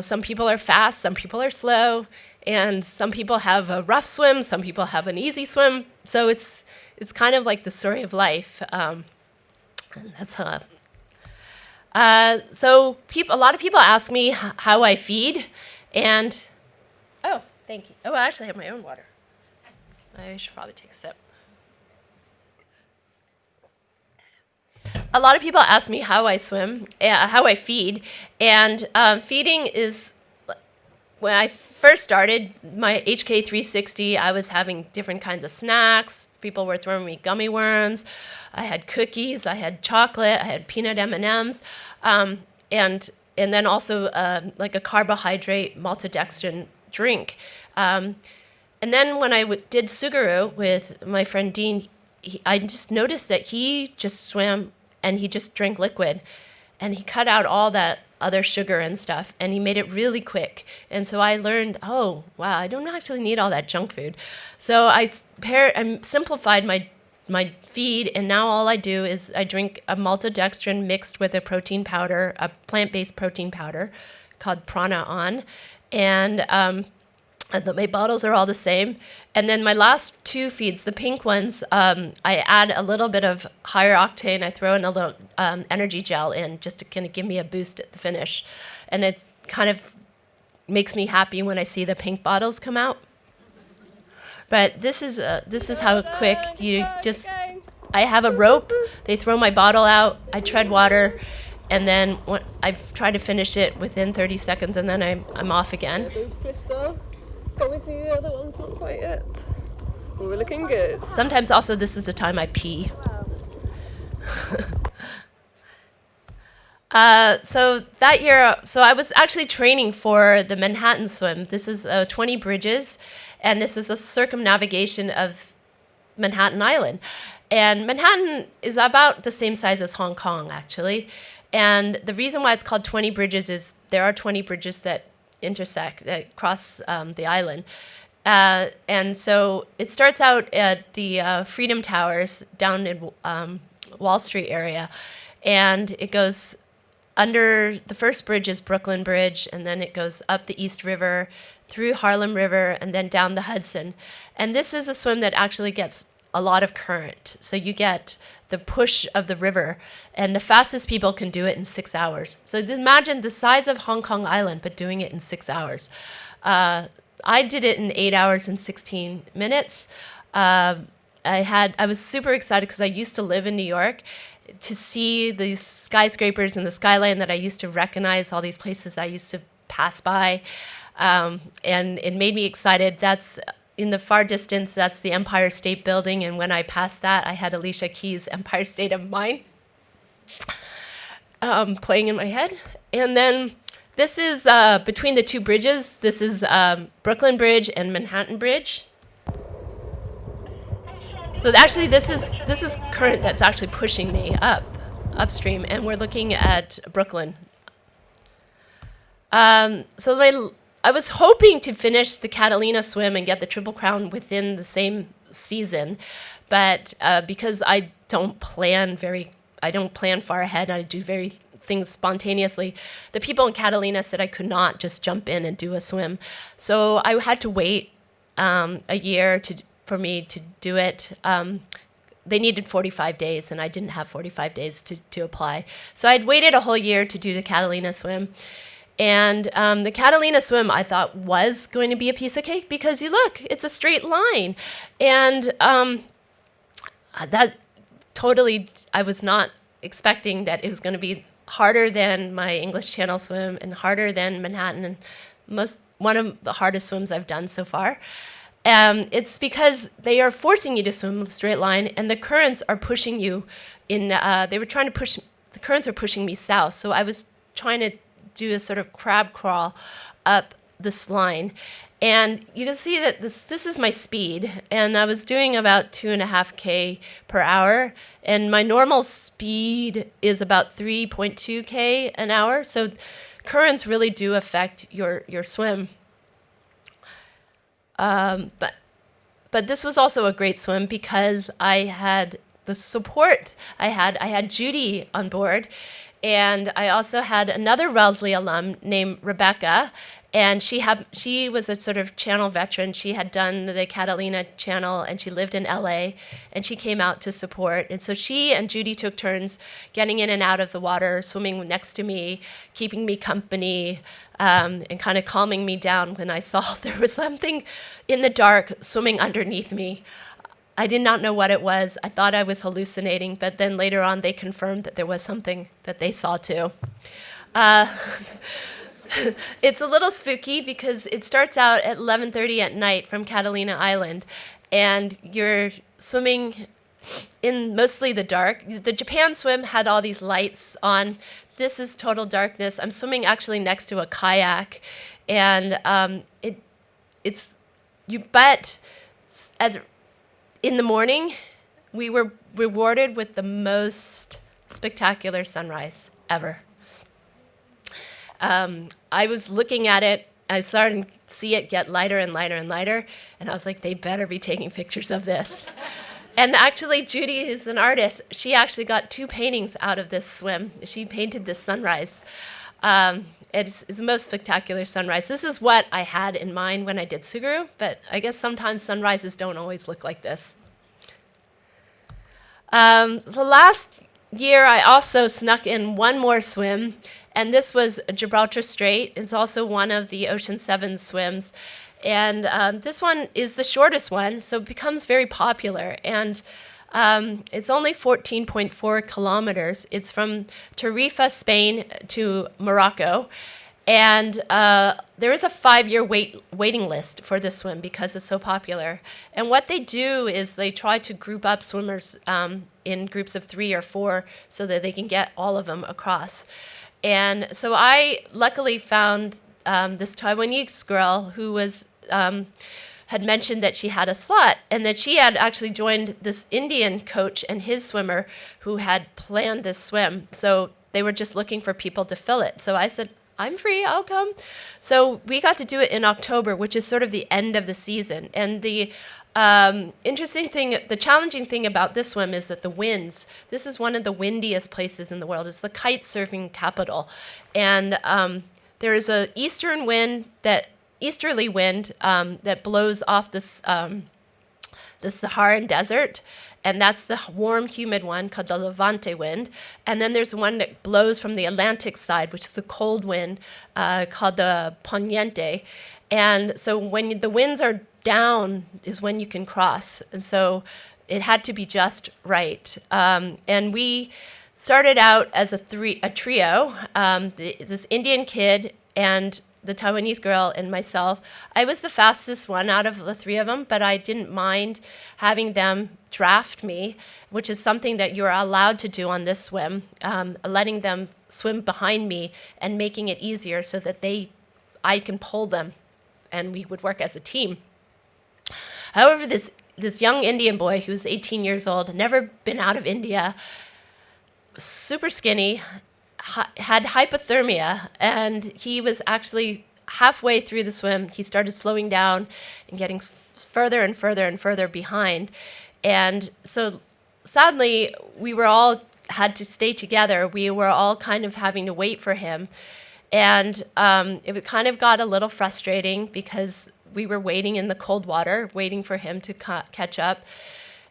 Speaker 3: some people are fast, some people are slow, and some people have a rough swim, some people have an easy swim. So it's kind of like the story of life. And that's how. So a lot of people ask me how I feed, and oh, thank you. Oh, I actually have my own water. I should probably take a sip. A lot of people ask me how I swim, how I feed, and feeding is, when I first started my ASHK 360, I was having different kinds of snacks. People were throwing me gummy worms. I had cookies, I had chocolate, I had peanut M&Ms, and then also like a carbohydrate maltodextrin drink. And then when I did Suguru with my friend Dean, I just noticed that he just swam and he just drank liquid, and he cut out all that other sugar and stuff, and he made it really quick. And so I learned, oh, wow, I don't actually need all that junk food. So I simplified my feed, and now all I do is I drink a maltodextrin mixed with a protein powder, a plant-based protein powder called Prana On, and my bottles are all the same. And then my last two feeds, the pink ones, I add a little bit of higher octane. I throw in a little energy gel in just to kind of give me a boost at the finish. And it kind of makes me happy when I see the pink bottles come out. But this is how quick you just, I have a rope, they throw my bottle out, I tread water, and then I try to finish it within 30 seconds, and then I'm off again.
Speaker 4: Yeah, those cliffs are. Can we see the other ones? Not quite yet. We're looking good.
Speaker 3: Sometimes also this is the time I pee. So that year, I was actually training for the Manhattan swim. This is 20 bridges, and this is a circumnavigation of Manhattan Island. And Manhattan is about the same size as Hong Kong, actually. And the reason why it's called 20 bridges is there are 20 bridges that intersect, that cross the island. And so it starts out at the Freedom Towers down in Wall Street area, and it goes under, the first bridge is Brooklyn Bridge, and then it goes up the East River, through Harlem River, and then down the Hudson. And this is a swim that actually gets a lot of current. So you get the push of the river, and the fastest people can do it in 6 hours. So imagine the size of Hong Kong Island, but doing it in 6 hours. I did it in 8 hours and 16 minutes. I was super excited because I used to live in New York, to see these skyscrapers and the skyline that I used to recognize, all these places I used to pass by. And it made me excited. That's in the far distance, that's the Empire State Building. And when I passed that, I had Alicia Keys' Empire State of Mind playing in my head. And then this is between the two bridges. This is Brooklyn Bridge and Manhattan Bridge. So actually, this is current that's actually pushing me upstream, and we're looking at Brooklyn. So I was hoping to finish the Catalina swim and get the Triple Crown within the same season, but because I don't plan far ahead. I do things spontaneously. The people in Catalina said I could not just jump in and do a swim, so I had to wait a year for me to do it. They needed 45 days, and I didn't have 45 days to apply. So I'd waited a whole year to do the Catalina swim. And the Catalina swim, I thought, was going to be a piece of cake because you look, it's a straight line. And that totally, I was not expecting that it was going to be harder than my English Channel swim and harder than Manhattan, and one of the hardest swims I've done so far. It's because they are forcing you to swim a straight line, and the currents are pushing you in. The currents are pushing me south, so I was trying to do a sort of crab crawl up this line, and you can see that this is my speed, and I was doing about 2.5 per hour, and my normal speed is about 3.2 an hour. So currents really do affect your swim. But this was also a great swim because I had the support. I had Judy on board, and I also had another Wellesley alum named Rebecca, and she was a sort of channel veteran. She had done the Catalina channel, and she lived in LA, and she came out to support. And so she and Judy took turns getting in and out of the water, swimming next to me, keeping me company, and kind of calming me down when I saw there was something in the dark swimming underneath me. I did not know what it was. I thought I was hallucinating, but then later on they confirmed that there was something that they saw too. It's a little spooky because it starts out at 11:30 at night from Catalina Island, and you're swimming in mostly the dark. The Japan swim had all these lights on. This is total darkness. I'm swimming actually next to a kayak, and in the morning, we were rewarded with the most spectacular sunrise ever. I was looking at it, I started to see it get lighter and lighter and lighter, and I was like, they better be taking pictures of this. And actually, Judy is an artist. She actually got 2 paintings out of this swim. She painted this sunrise. It's the most spectacular sunrise. This is what I had in mind when I did Suguru, but I guess sometimes sunrises don't always look like this. The last year, I also snuck in one more swim, and this was Gibraltar Strait. It's also one of the Ocean 7 swims. And this one is the shortest one, so it becomes very popular. And it's only 14.4 kilometers. It's from Tarifa, Spain to Morocco. And there is a 5-year waiting list for this swim because it's so popular. And what they do is they try to group up swimmers in groups of 3 or 4 so that they can get all of them across. And so I luckily found this Taiwanese girl who was had mentioned that she had a slot, and that she had actually joined this Indian coach and his swimmer who had planned this swim. So they were just looking for people to fill it. So I said, I'm free, I'll come. So we got to do it in October, which is sort of the end of the season. And the interesting thing, the challenging thing about this swim is that the winds, this is one of the windiest places in the world. It's the kite surfing capital. And there is a easterly wind that blows off this the Saharan desert, and that's the warm, humid one called the Levante wind. And then there's one that blows from the Atlantic side, which is the cold wind called the Poniente. And so when the winds are down is when you can cross. And so it had to be just right. And we started out as a trio. This Indian kid and the Taiwanese girl and myself. I was the fastest one out of the three of them, but I didn't mind having them draft me, which is something that you're allowed to do on this swim, letting them swim behind me and making it easier so that I can pull them and we would work as a team. However, this young Indian boy who's 18 years old, never been out of India, super skinny, had hypothermia, and he was actually halfway through the swim. He started slowing down and getting further and further and further behind. And so sadly, we were all had to stay together. We were all kind of having to wait for him. And it kind of got a little frustrating because we were waiting in the cold water, waiting for him to catch up.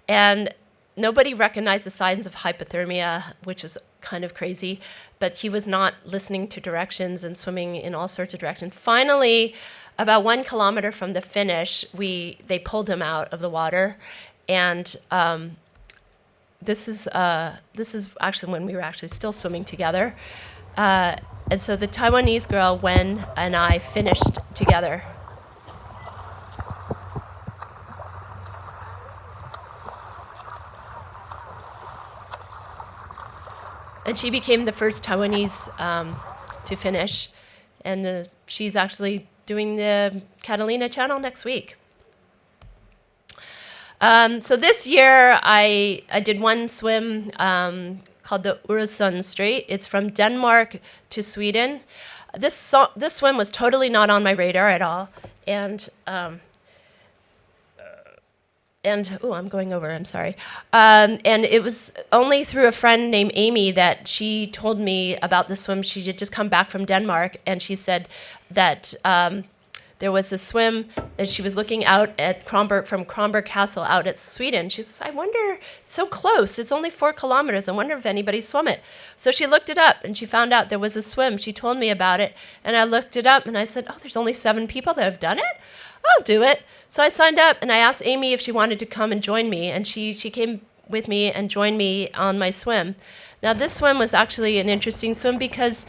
Speaker 3: And nobody recognized the signs of hypothermia, which was kind of crazy, but he was not listening to directions and swimming in all sorts of directions. Finally, about 1 kilometer from the finish, they pulled him out of the water, and this is actually when we were actually still swimming together. And so the Taiwanese girl, Wen, and I finished together. And she became the first Taiwanese to finish. And she's actually doing the Catalina Channel next week. So this year, I did one swim called the Øresund Strait. It's from Denmark to Sweden. This swim was totally not on my radar at all. And I'm going over, I'm sorry. And it was only through a friend named Amy that she told me about the swim. She had just come back from Denmark, and she said that there was a swim that she was looking out at from Kronborg Castle out at Sweden. She says, I wonder, it's so close, it's only 4 kilometers. I wonder if anybody swum it. So she looked it up, and she found out there was a swim. She told me about it, and I looked it up, and I said, oh, there's only 7 people that have done it? I'll do it. So I signed up, and I asked Amy if she wanted to come and join me, and she came with me and joined me on my swim. Now, this swim was actually an interesting swim because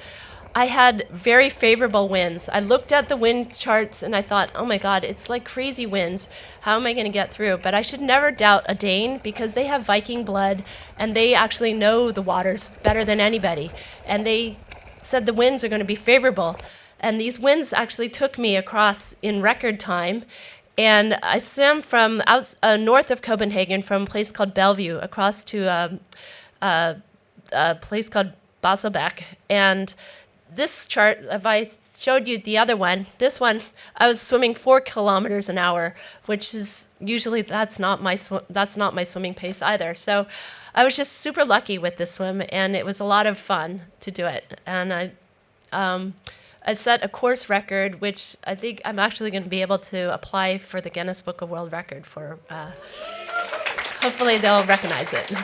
Speaker 3: I had very favorable winds. I looked at the wind charts, and I thought, oh, my God, it's like crazy winds. How am I going to get through? But I should never doubt a Dane because they have Viking blood, and they actually know the waters better than anybody. And they said the winds are going to be favorable. And these winds actually took me across in record time. And I swam from north of Copenhagen from a place called Bellevue across to a place called Baselbæk. And this chart, if I showed you the other one, this one, I was swimming 4 kilometers an hour, which is usually that's not my swimming pace either. So I was just super lucky with this swim, and it was a lot of fun to do it. And I set a course record, which I think I'm actually going to be able to apply for the Guinness Book of World Record for. Hopefully they'll recognize it. So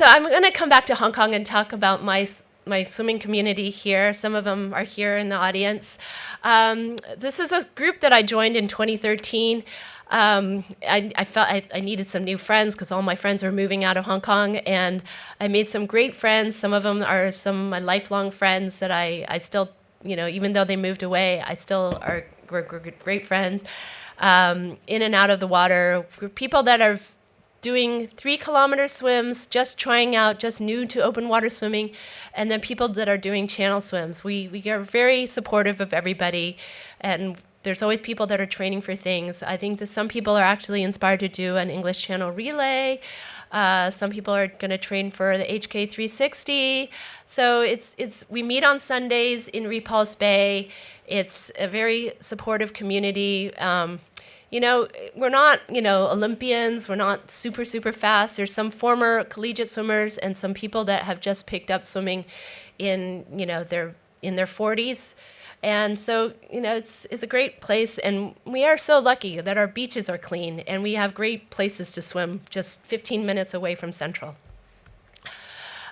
Speaker 3: I'm going to come back to Hong Kong and talk about my swimming community here. Some of them are here in the audience. This is a group that I joined in 2013. I felt I needed some new friends because all my friends were moving out of Hong Kong, and I made some great friends. Some of them are some of my lifelong friends that I still, even though they moved away, we're great friends. In and out of the water, people that are doing 3-kilometer swims, just trying out, just new to open water swimming, and then people that are doing channel swims. We are very supportive of everybody, and there's always people that are training for things. I think that some people are actually inspired to do an English Channel relay. Some people are going to train for the ASHK 360. So we meet on Sundays in Repulse Bay. It's a very supportive community. We're not, Olympians. We're not super, super fast. There's some former collegiate swimmers and some people that have just picked up swimming in their 40s. And so, it's a great place, and we are so lucky that our beaches are clean, and we have great places to swim just 15 minutes away from Central.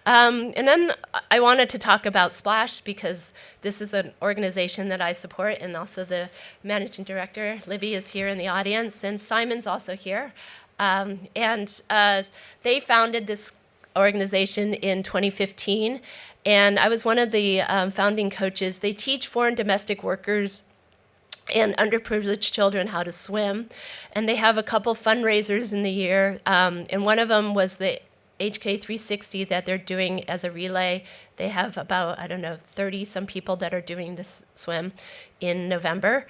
Speaker 3: And then I wanted to talk about Splash because this is an organization that I support, and also the managing director, Libby, is here in the audience, and Simon's also here. They founded this organization in 2015, and I was one of the founding coaches. They teach foreign domestic workers and underprivileged children how to swim, and they have a couple fundraisers in the year, and one of them was the ASHK 360 that they're doing as a relay. They have about, 30 some people that are doing this swim in November.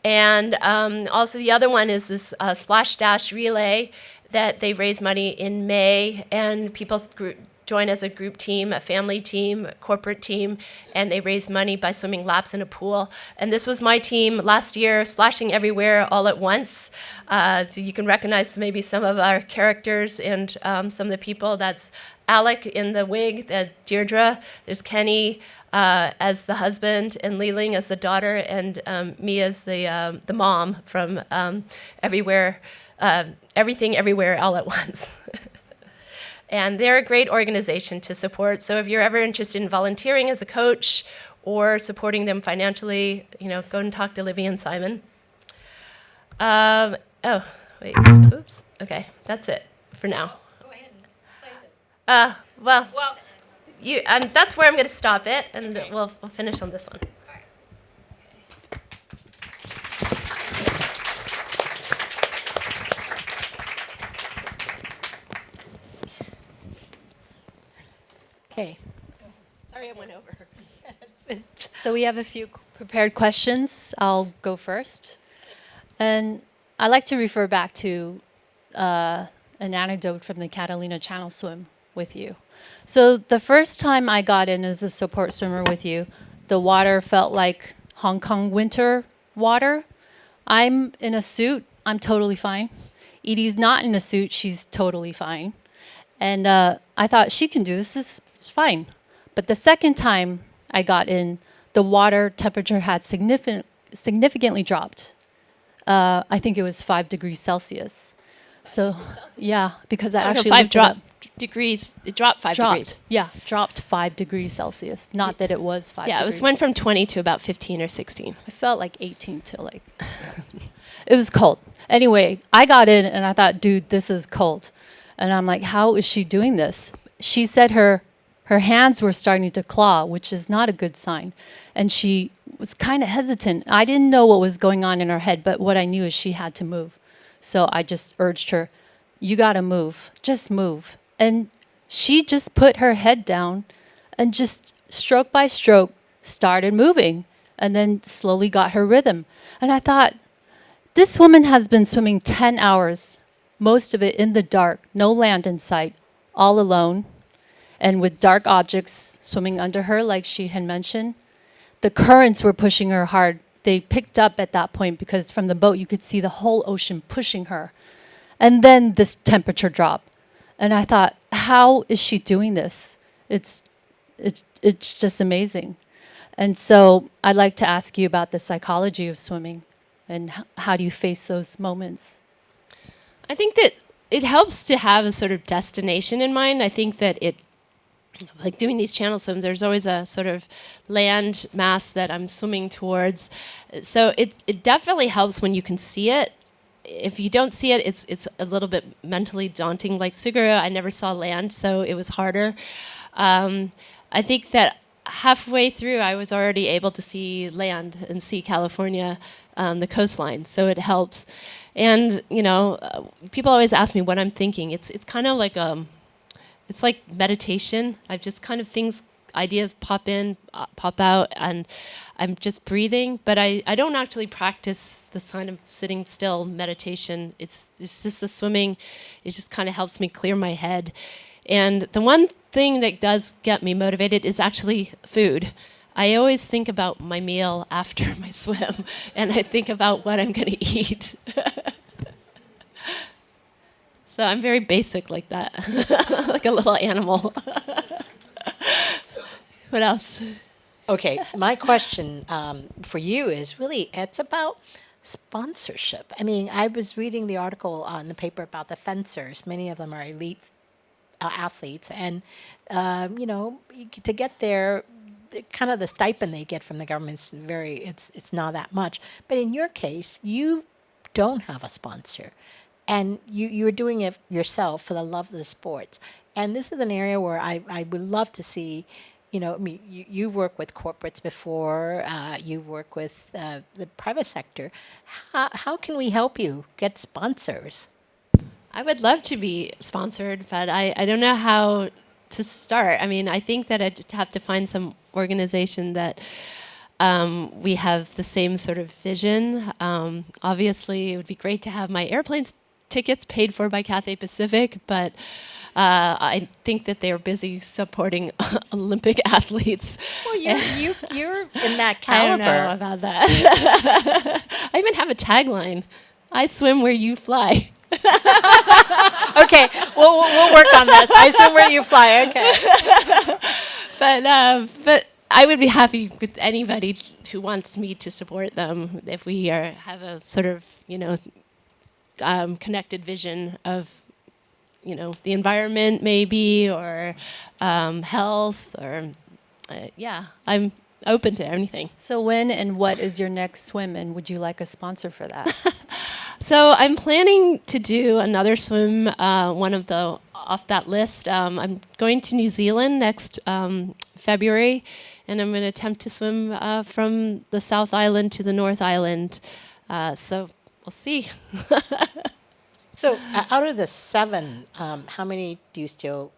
Speaker 3: And also the other one is this Splash Dash relay that they raise money in May, and people join as a group team, a family team, a corporate team, and they raise money by swimming laps in a pool. And this was my team last year, splashing everywhere all at once. So you can recognize maybe some of our characters and some of the people. That's Alec in the wig, Deirdre, there's Kenny as the husband, and Leeling as the daughter, and me as the mom from Everywhere, Everything Everywhere All at Once. And they're a great organization to support. So if you're ever interested in volunteering as a coach or supporting them financially, go and talk to Libby and Simon. Oops. Okay, that's it for now.
Speaker 2: Go ahead and play this.
Speaker 3: That's where I'm going to stop it, and we'll finish on this one.
Speaker 1: Okay.
Speaker 3: Sorry, I went over.
Speaker 2: So we have a few prepared questions. I'll go first. And I like to refer back to an anecdote from the Catalina Channel swim with you. So the first time I got in as a support swimmer with you, the water felt like Hong Kong winter water. I'm in a suit. I'm totally fine. Edie's not in a suit. She's totally fine. And I thought, she can do this. This is fine. But the second time I got in, the water temperature had significantly dropped. I think it was 5 degrees Celsius. So, yeah, because I actually looked it up.
Speaker 3: Degrees. It dropped 5 degrees.
Speaker 2: Yeah, dropped 5 degrees Celsius. Not that it was 5
Speaker 3: Yeah,
Speaker 2: degrees.
Speaker 3: it went from 20 to about 15 or 16.
Speaker 2: I felt like 18 to like... It was cold. Anyway, I got in and I thought, dude, this is cold. And I'm like, how is she doing this? She said her hands were starting to claw, which is not a good sign. And she was kind of hesitant. I didn't know what was going on in her head, but what I knew is she had to move. So I just urged her, you got to move. Just move. And she just put her head down and just stroke by stroke started moving and then slowly got her rhythm. And I thought, this woman has been swimming 10 hours, most of it in the dark, no land in sight, all alone, and with dark objects swimming under her, like she had mentioned. The currents were pushing her hard. They picked up at that point because from the boat you could see the whole ocean pushing her. And then this temperature drop. And I thought, how is she doing this? It's just amazing. And so I'd like to ask you about the psychology of swimming and how do you face those moments?
Speaker 3: I think that it helps to have a sort of destination in mind. I think that like doing these channel swims, there's always a sort of land mass that I'm swimming towards. So it definitely helps when you can see it. If you don't see it, it's a little bit mentally daunting. Like Suguru, I never saw land, so it was harder. I think that halfway through, I was already able to see land and see California, the coastline, so it helps. And, people always ask me what I'm thinking. It's kind of like it's like meditation. I've just kind of ideas pop in, pop out, and I'm just breathing. But I don't actually practice the kind of sitting still meditation. It's just the swimming. It just kind of helps me clear my head. And the one thing that does get me motivated is actually food. I always think about my meal after my swim, and I think about what I'm going to eat. So I'm very basic like that, like a little animal. What else?
Speaker 1: Okay, my question for you is really, it's about sponsorship. I mean, I was reading the article on the paper about the fencers. Many of them are elite athletes, and to get there, kind of the stipend they get from the government is it's not that much. But in your case, you don't have a sponsor. and you're doing it yourself for the love of the sports. And this is an area where I would love to see, I mean, you work with corporates before, you work with the private sector. How can we help you get sponsors?
Speaker 3: I would love to be sponsored, but I don't know how to start. I mean, I think that I'd have to find some organization that we have the same sort of vision. Obviously, it would be great to have my airplane tickets paid for by Cathay Pacific, but I think that they're busy supporting Olympic athletes.
Speaker 1: Well, you're in that
Speaker 3: I don't
Speaker 1: caliber.
Speaker 3: know about that. I even have a tagline. I swim where you fly.
Speaker 1: Okay, we'll work on this. I assume where you fly. Okay.
Speaker 3: But I would be happy with anybody who wants me to support them if we have a sort of connected vision of the environment maybe, or health, or I'm open to anything.
Speaker 2: So when and what is your next swim, and would you like a sponsor for that?
Speaker 3: So I'm planning to do another swim, one of the off that list. I'm going to New Zealand next February, and I'm going to attempt to swim from the South Island to the North Island. So we'll see.
Speaker 1: So out of the 7, how many do you still?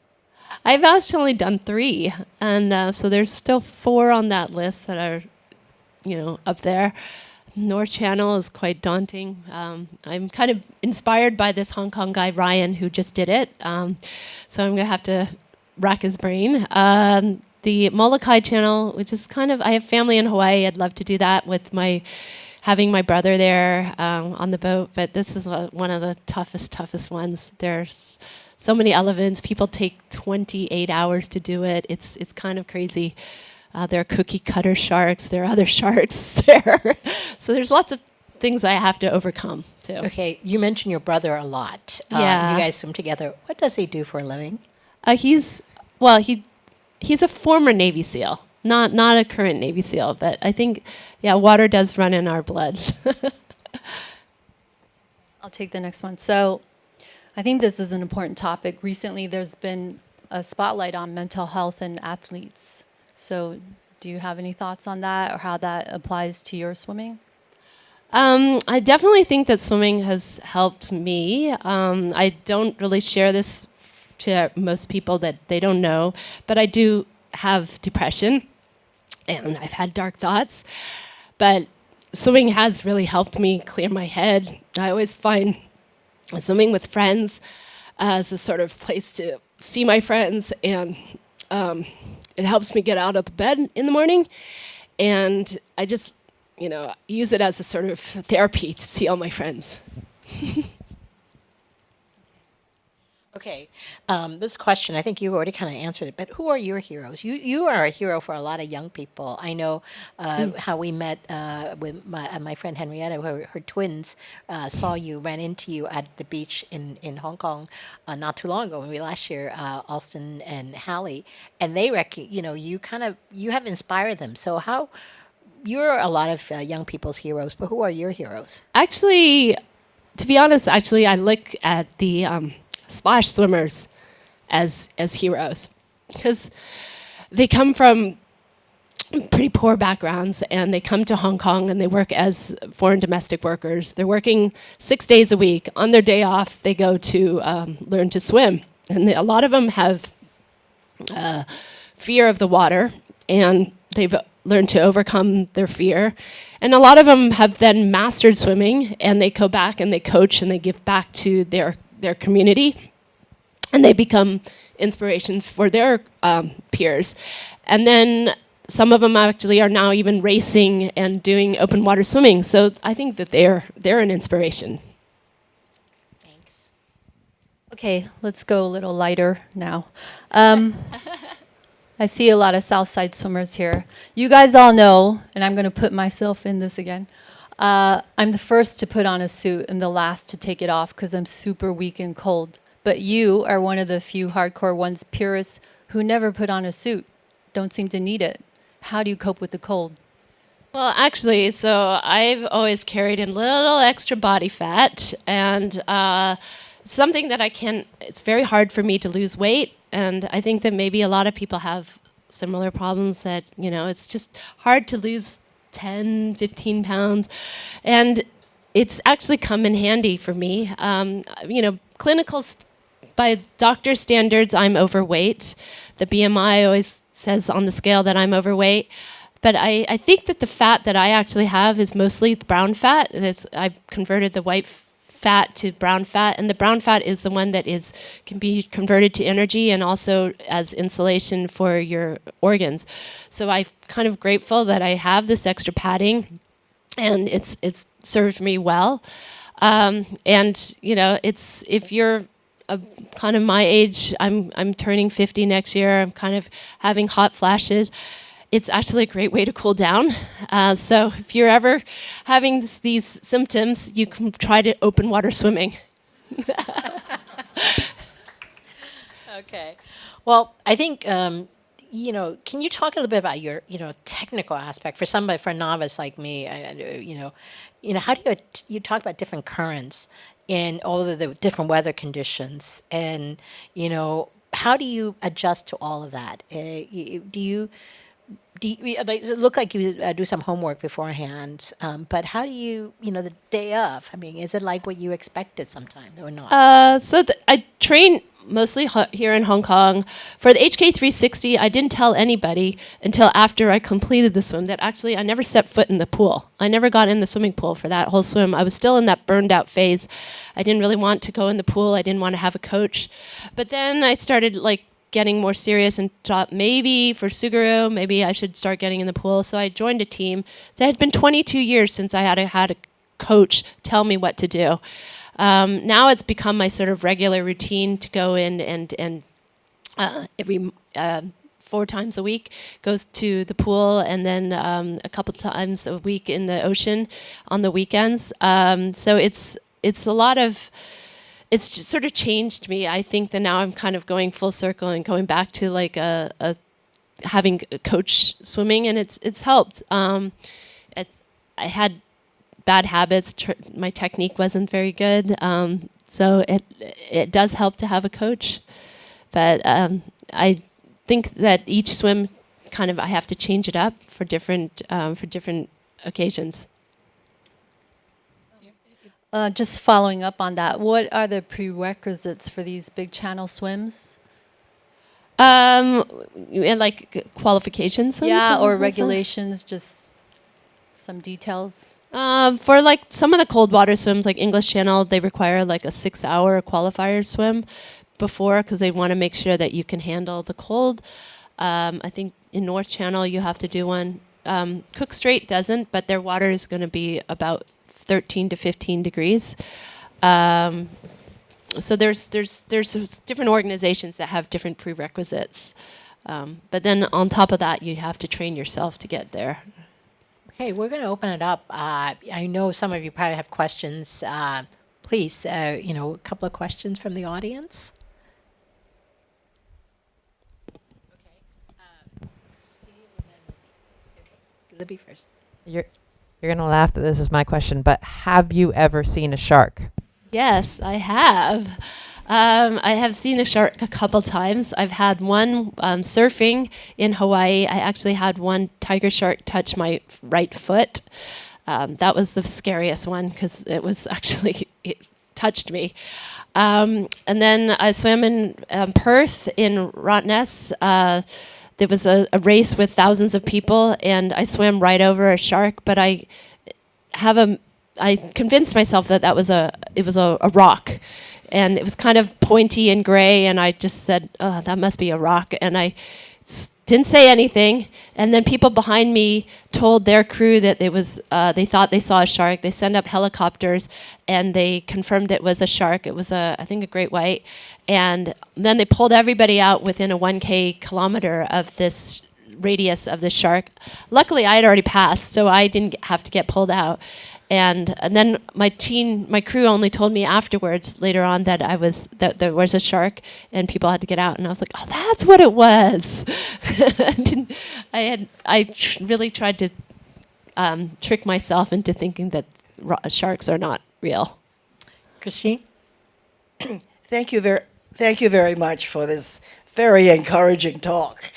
Speaker 3: I've actually done 3, and so there's still 4 on that list that are, up there. North Channel is quite daunting. I'm kind of inspired by this Hong Kong guy, Ryan, who just did it. So I'm going to have to rack his brain. The Molokai Channel, which is I have family in Hawaii. I'd love to do that with having my brother there on the boat. But this is one of the toughest ones. There's so many elements. People take 28 hours to do it. It's kind of crazy. There are cookie cutter sharks. There are other sharks there. So there's lots of things I have to overcome too.
Speaker 1: Okay, you mentioned your brother a lot.
Speaker 3: Yeah.
Speaker 1: You guys swim together. What does he do for a living?
Speaker 3: He's a former Navy SEAL, not a current Navy SEAL, but I think water does run in our bloods.
Speaker 2: I'll take the next one. So I think this is an important topic. Recently, there's been a spotlight on mental health in athletes. So do you have any thoughts on that, or how that applies to your swimming?
Speaker 3: I definitely think that swimming has helped me. I don't really share this to most people that they don't know, but I do have depression, and I've had dark thoughts. But swimming has really helped me clear my head. I always find swimming with friends as a sort of place to see my friends, and it helps me get out of the bed in the morning. And I just, use it as a sort of therapy to see all my friends.
Speaker 1: Okay, this question, I think you already kind of answered it, but who are your heroes? You are a hero for a lot of young people. I know how we met with my friend Henrietta, her twins saw you, ran into you at the beach in Hong Kong not too long ago, maybe last year, Alston and Hallie, and they you have inspired them. So you're a lot of young people's heroes, but who are your heroes?
Speaker 3: Actually, to be honest, I look at the splash swimmers as heroes, because they come from pretty poor backgrounds, and they come to Hong Kong and they work as foreign domestic workers. They're working 6 days a week. On their day off, they go to learn to swim. And a lot of them have fear of the water, and they've learned to overcome their fear. And a lot of them have then mastered swimming, and they go back and they coach and they give back to their community, and they become inspirations for their peers. And then some of them actually are now even racing and doing open water swimming. So I think that they're an inspiration.
Speaker 1: Thanks.
Speaker 2: Okay, let's go a little lighter now. I see a lot of Southside swimmers here. You guys all know, and I'm going to put myself in this again, I'm the first to put on a suit and the last to take it off because I'm super weak and cold. But you are one of the few hardcore ones, purists, who never put on a suit, don't seem to need it. How do you cope with the cold?
Speaker 3: Well, actually, so I've always carried a little extra body fat, and something that it's very hard for me to lose weight, and I think that maybe a lot of people have similar problems that, it's just hard to lose 10, 15 pounds, and it's actually come in handy for me. By doctor standards, I'm overweight. The BMI always says on the scale that I'm overweight. But I think that the fat that I actually have is mostly brown fat. I've converted the white fat to brown fat, and the brown fat is the one that can be converted to energy and also as insulation for your organs. So I'm kind of grateful that I have this extra padding, and it's served me well. It's if you're kind of my age, I'm turning 50 next year. I'm kind of having hot flashes. It's actually a great way to cool down. So if you're ever having these symptoms, you can try to open water swimming.
Speaker 1: Okay. Well, I think, can you talk a little bit about your, technical aspect for somebody, for a novice like me, how do you talk about different currents in all of the different weather conditions, and, how do you adjust to all of that? It looked like you do some homework beforehand, but how do you, the day of? I mean, is it like what you expected sometime or not?
Speaker 3: I train mostly here in Hong Kong. For the ASHK 360, I didn't tell anybody until after I completed the swim that actually I never set foot in the pool. I never got in the swimming pool for that whole swim. I was still in that burned out phase. I didn't really want to go in the pool. I didn't want to have a coach. But then I started getting more serious and thought maybe for Suguru, maybe I should start getting in the pool. So I joined a team. It had been 22 years since I had a coach tell me what to do. Now it's become my sort of regular routine to go in and every 4 times a week goes to the pool, and then a couple times a week in the ocean on the weekends. So it's a lot of. It's just sort of changed me. I think that now I'm kind of going full circle and going back to having a coach swimming, and it's helped. I had bad habits. My technique wasn't very good, so it does help to have a coach. But I think that each swim, I have to change it up for different occasions.
Speaker 2: Just following up on that, what are the prerequisites for these big channel swims?
Speaker 3: Qualification swims?
Speaker 2: Yeah, or regulations, just some details.
Speaker 3: For some of the cold water swims, like English Channel, they require a 6-hour qualifier swim before, because they want to make sure that you can handle the cold. I think in North Channel you have to do one. Cook Strait doesn't, but their water is going to be about 13 to 15 degrees. So there's different organizations that have different prerequisites. But then on top of that, you have to train yourself to get there.
Speaker 1: Okay, we're going to open it up. I know some of you probably have questions. Please, a couple of questions from the audience. Okay. Libby first.
Speaker 5: You're going to laugh that this is my question, but have you ever seen a shark?
Speaker 3: Yes, I have. I have seen a shark a couple times. I've had one surfing in Hawaii. I actually had one tiger shark touch my right foot. That was the scariest one because it touched me. And then I swam in Perth in Rottnest. There was a race with thousands of people, and I swam right over a shark. But I convinced myself that it was a rock, and it was kind of pointy and gray. And I just said, "Oh, that must be a rock." And I didn't say anything. And then people behind me told their crew that they thought they saw a shark. They sent up helicopters, and they confirmed it was a shark. It was I think a great white. And then they pulled everybody out within a 1K kilometer of this radius of the shark. Luckily, I had already passed, so I didn't have to get pulled out. And then my crew only told me afterwards, later on, that there was a shark and people had to get out. And I was like, oh, that's what it was. Really tried to trick myself into thinking that sharks are not real.
Speaker 1: Christine?
Speaker 6: Thank you very much for this very encouraging talk.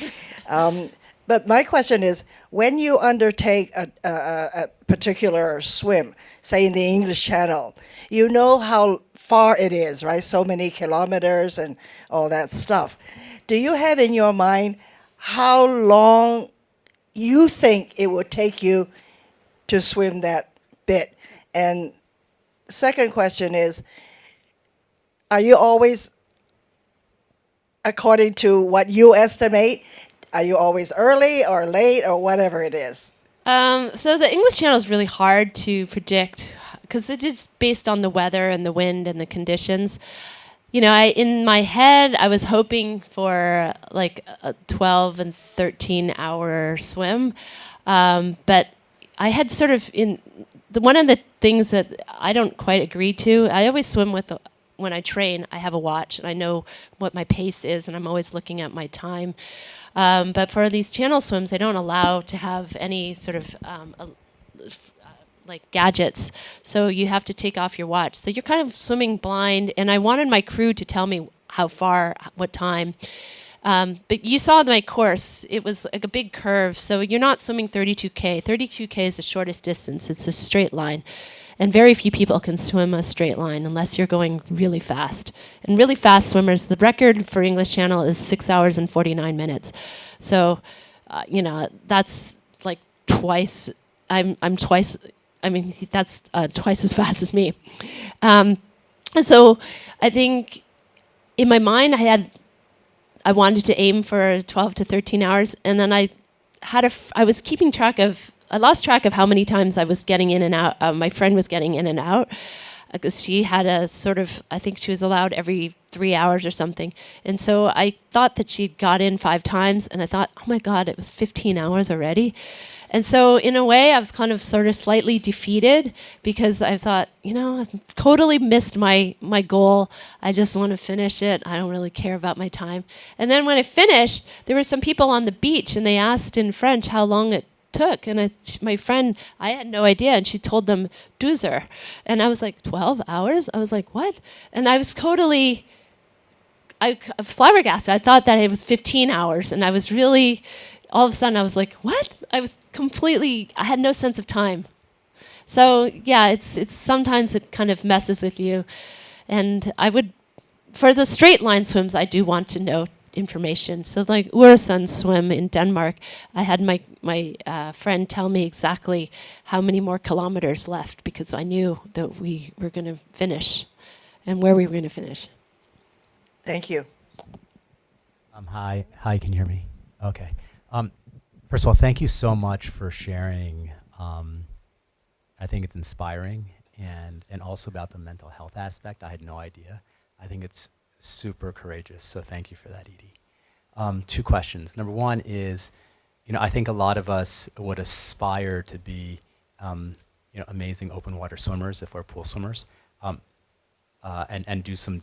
Speaker 6: But my question is, when you undertake a particular swim, say in the English Channel, you know how far it is, right? So many kilometers and all that stuff. Do you have in your mind how long you think it would take you to swim that bit? And second question is, are you always, according to what you estimate, are you always early or late or whatever it is?
Speaker 3: So the English Channel is really hard to predict because it is based on the weather and the wind and the conditions. You know, in my head, I was hoping for like a 12 and 13 hour swim. But I had sort of one of the things that I don't quite agree to, I always swim when I train, I have a watch and I know what my pace is and I'm always looking at my time. But for these channel swims, they don't allow to have any sort of like gadgets. So you have to take off your watch. So you're kind of swimming blind. And I wanted my crew to tell me how far, what time. But you saw my course. It was like a big curve. So you're not swimming 32K. 32K is the shortest distance. It's a straight line. And very few people can swim a straight line unless you're going really fast. And really fast swimmers, the record for English Channel is 6 hours and 49 minutes. So, you know, that's like twice. I'm twice. I mean, that's twice as fast as me. So I think in my mind, I wanted to aim for 12 to 13 hours. And then I was keeping track of, I lost track of how many times I was getting in and out. My friend was getting in and out because she had a sort of, I think she was allowed every 3 hours or something. And so I thought that she got in 5 times and I thought, oh my God, it was 15 hours already. And so in a way, I was kind of sort of slightly defeated because I thought, you know, I've totally missed my goal. I just want to finish it. I don't really care about my time. And then when I finished, there were some people on the beach and they asked in French how long it took. And my friend, I had no idea. And she told them 12 heures. And I was like, 12 hours? I was like, what? And I was totally flabbergasted. I thought that it was 15 hours. And I was really, all of a sudden I was like, what? I had no sense of time. So yeah, it's sometimes it kind of messes with you. And for the straight line swims, I do want to know information. So like Øresund swim in Denmark, I had my friend tell me exactly how many more kilometers left because I knew that we were going to finish and where we were going to finish.
Speaker 6: Thank you.
Speaker 7: Hi, can you hear me? Okay. First of all, thank you so much for sharing. I think it's inspiring and also about the mental health aspect. I had no idea. I think it's super courageous, so thank you for that, Edie. 2 questions. Number 1 is, you know, I think a lot of us would aspire to be, you know, amazing open water swimmers if we're pool swimmers, and do some,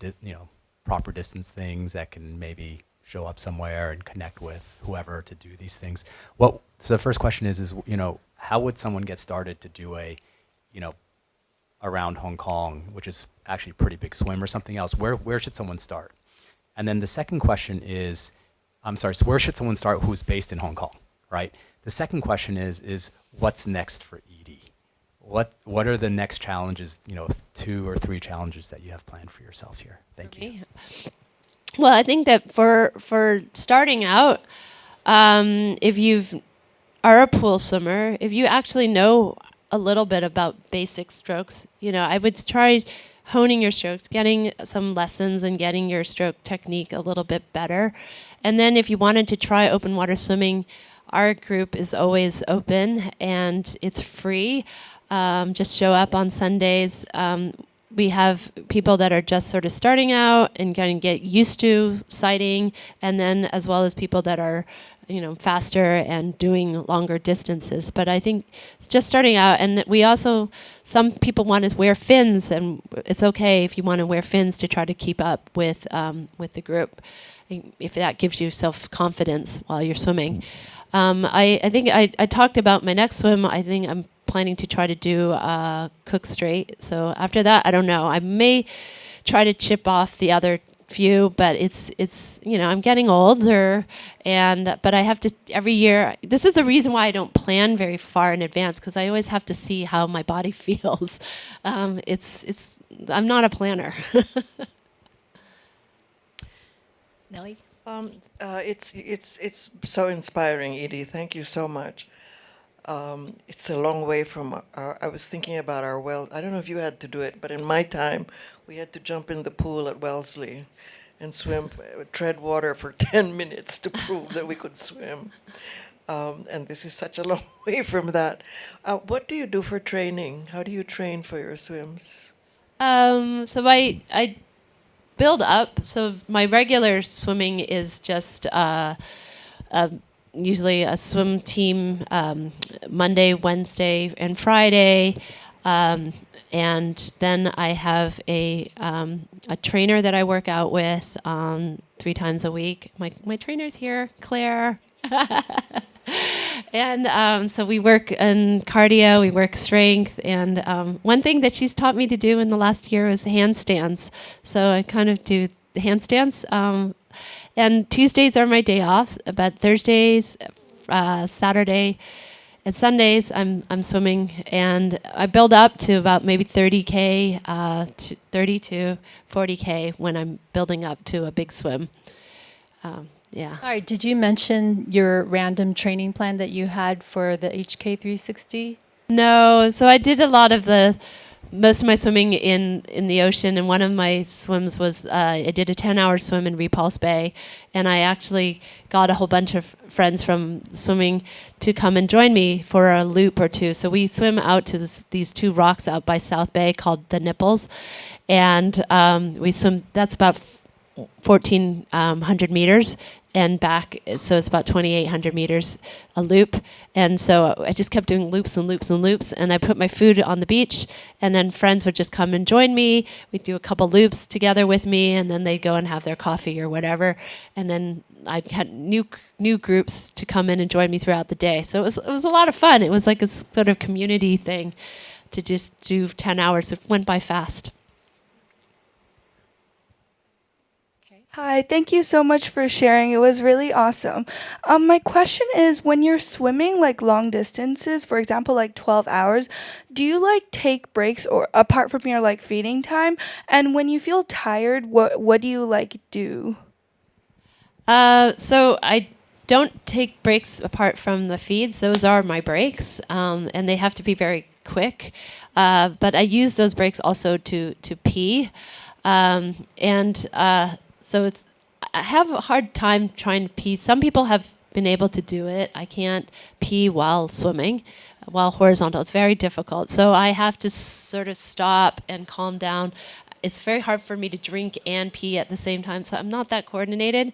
Speaker 7: proper distance things that can maybe show up somewhere and connect with whoever to do these things. So the first question is, you know, how would someone get started to do around Hong Kong, which is actually a pretty big swim, or something else? Where should someone start? And then the second question is, so where should someone start who's based in Hong Kong, right? The second question is what's next for Edie? What are the next challenges, 2 or 3 challenges that you have planned for yourself here? Thank you.
Speaker 3: Well, I think that for starting out, if you are a pool swimmer, if you actually know a little bit about basic strokes, I would try honing your strokes, getting some lessons and getting your stroke technique a little bit better. And then if you wanted to try open water swimming, our group is always open and it's free. Just show up on Sundays. We have people that are just sort of starting out and going to get used to sighting, and then as well as people that are, faster and doing longer distances. But I think it's just starting out, and we also, some people want to wear fins, and it's okay if you want to wear fins to try to keep up with the group, if that gives you self-confidence while you're swimming. I think I talked about my next swim. I think I'm
Speaker 8: planning to try to do Cook Strait. So after that, I don't know. I may try to chip off the other few, but it's I'm getting older, but I have to every year. This is the reason why I don't plan very far in advance, because I always have to see how my body feels. I'm not a planner.
Speaker 1: Nellie?
Speaker 9: It's so inspiring, Edie. Thank you so much. It's a long way from I was thinking about our well. I don't know if you had to do it, but in my time, we had to jump in the pool at Wellesley and swim, tread water for 10 minutes to prove that we could swim. And this is such a long way from that. What do you do for training? How do you train for your swims?
Speaker 8: So I build up. So my regular swimming is just usually a swim team Monday, Wednesday, and Friday. And then I have a trainer that I work out with 3 times a week. My trainer's here, Claire. And so we work in cardio, we work strength, and one thing that she's taught me to do in the last year is handstands. So I kind of do handstands. And Tuesdays are my day offs, but Thursdays, Saturday, and Sundays I'm swimming, and I build up to about maybe 30K, 30 to 40K when I'm building up to a big swim. Yeah.
Speaker 2: Sorry, did you mention your random training plan that you had for the ASHK 360?
Speaker 8: No, so I did a lot of most of my swimming in the ocean, and one of my swims was I did a 10-hour swim in Repulse Bay, and I actually got a whole bunch of friends from swimming to come and join me for a loop or two. So we swim out to these 2 rocks out by South Bay called the Nipples, and we swim. That's about 1,400 meters and back, so it's about 2,800 meters a loop. And so I just kept doing loops and loops and loops, and I put my food on the beach, and then friends would just come and join me. We'd do a couple loops together with me, and then they'd go and have their coffee or whatever, and then I'd had new groups to come in and join me throughout the day. So it was a lot of fun. It was like a sort of community thing to just do 10 hours. It went by fast.
Speaker 10: Hi, thank you so much for sharing. It was really awesome. My question is, when you're swimming like long distances, for example, like 12 hours, do you like take breaks or apart from your like feeding time? And when you feel tired, what do you like do?
Speaker 8: So I don't take breaks apart from the feeds. Those are my breaks, and they have to be very quick. But I use those breaks also to pee, so I have a hard time trying to pee. Some people have been able to do it. I can't pee while swimming, while horizontal. It's very difficult. So I have to sort of stop and calm down. It's very hard for me to drink and pee at the same time, so I'm not that coordinated.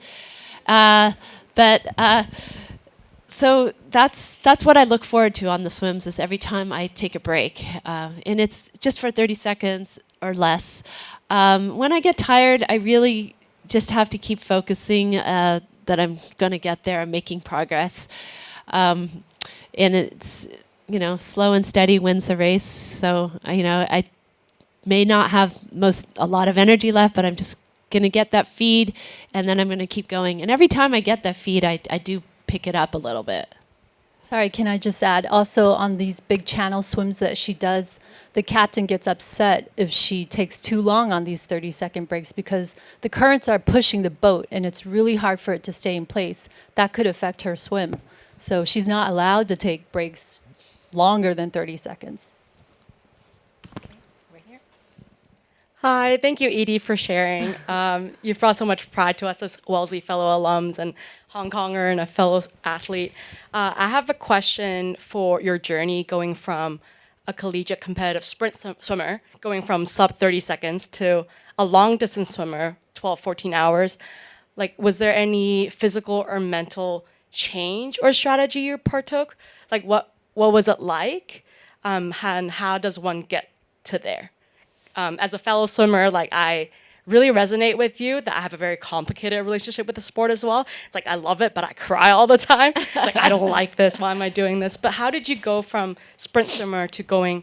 Speaker 8: So that's what I look forward to on the swims, is every time I take a break. And it's just for 30 seconds or less. When I get tired, I really just have to keep focusing that I'm going to get there. I'm making progress. And it's, slow and steady wins the race. So, I may not have a lot of energy left, but I'm just going to get that feed, and then I'm going to keep going. And every time I get that feed, I do pick it up a little bit.
Speaker 2: Sorry, can I just add, also on these big channel swims that she does, the captain gets upset if she takes too long on these 30-second breaks, because the currents are pushing the boat and it's really hard for it to stay in place. That could affect her swim. So she's not allowed to take breaks longer than 30 seconds.
Speaker 11: Hi, thank you, Edie, for sharing. You've brought so much pride to us as Wellesley fellow alums and Hong Konger and a fellow athlete. I have a question for your journey going from a collegiate competitive sprint swimmer, going from sub 30 seconds to a long distance swimmer, 12, 14 hours. Like, was there any physical or mental change or strategy you partook? Like, what was it like? And how does one get to there? As a fellow swimmer, like, I really resonate with you that I have a very complicated relationship with the sport as well. It's like I love it, but I cry all the time. It's like I don't like this. Why am I doing this? But how did you go from sprint swimmer to going,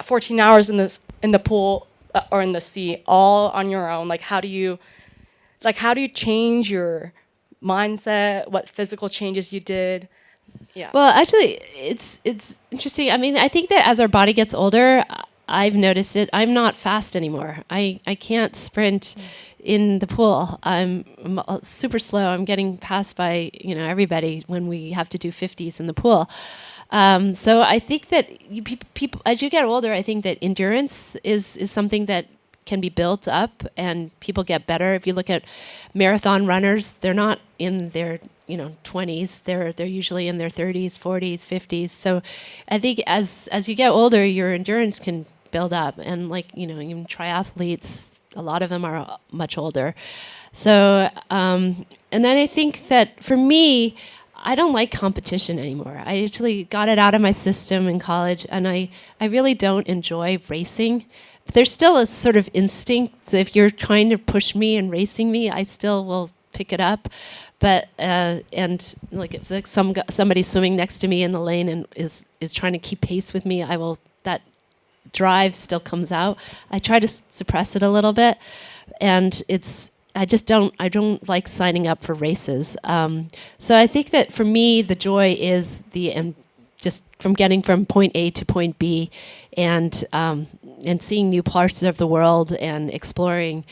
Speaker 11: 14 hours in the pool or in the sea all on your own? Like how do you change your mindset? What physical changes you did? Yeah.
Speaker 8: Well, actually, it's interesting. I mean, I think that as our body gets older, I've noticed it. I'm not fast anymore. I can't sprint in the pool. I'm super slow. I'm getting passed by everybody when we have to do 50s in the pool. So I think that people as you get older, I think that endurance is something that can be built up and people get better. If you look at marathon runners, they're not in their 20s. They're usually in their 30s, 40s, 50s. So I think as you get older, your endurance can build up. And even triathletes, a lot of them are much older. So and then I think that for me, I don't like competition anymore. I actually got it out of my system in college, and I really don't enjoy racing. But there's still a sort of instinct that if you're trying to push me and racing me, I still will pick it up. But and like if somebody's swimming next to me in the lane and is trying to keep pace with me, that drive still comes out. I try to suppress it a little bit, and I don't like signing up for races. So I think that for me, the joy is just from getting from point A to point B, and seeing new parts of the world and exploring.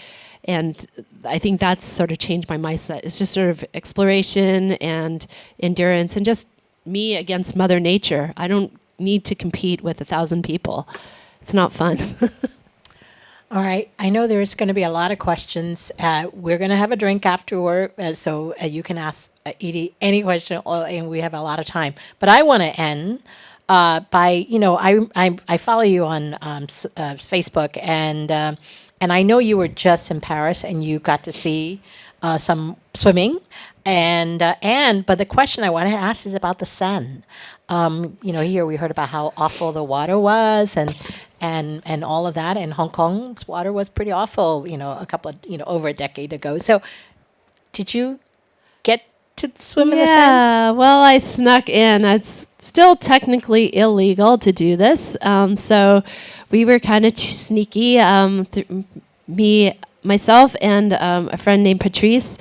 Speaker 8: And I think that's sort of changed my mindset. It's just sort of exploration and endurance and just me against Mother Nature. I don't need to compete with 1,000 people. It's not fun.
Speaker 1: All right. I know there's going to be a lot of questions. We're going to have a drink afterward, so you can ask Edie any question, and we have a lot of time. But I want to end by, I follow you on Facebook, and I know you were just in Paris, and you got to see some swimming, but the question I want to ask is about the sun. Here we heard about how awful the water was, and all of that. And Hong Kong's water was pretty awful, over a decade ago. So, did you get to swim in the sun?
Speaker 8: Yeah, well, I snuck in. It's still technically illegal to do this. So we were kind of sneaky. Myself and a friend named Patrice,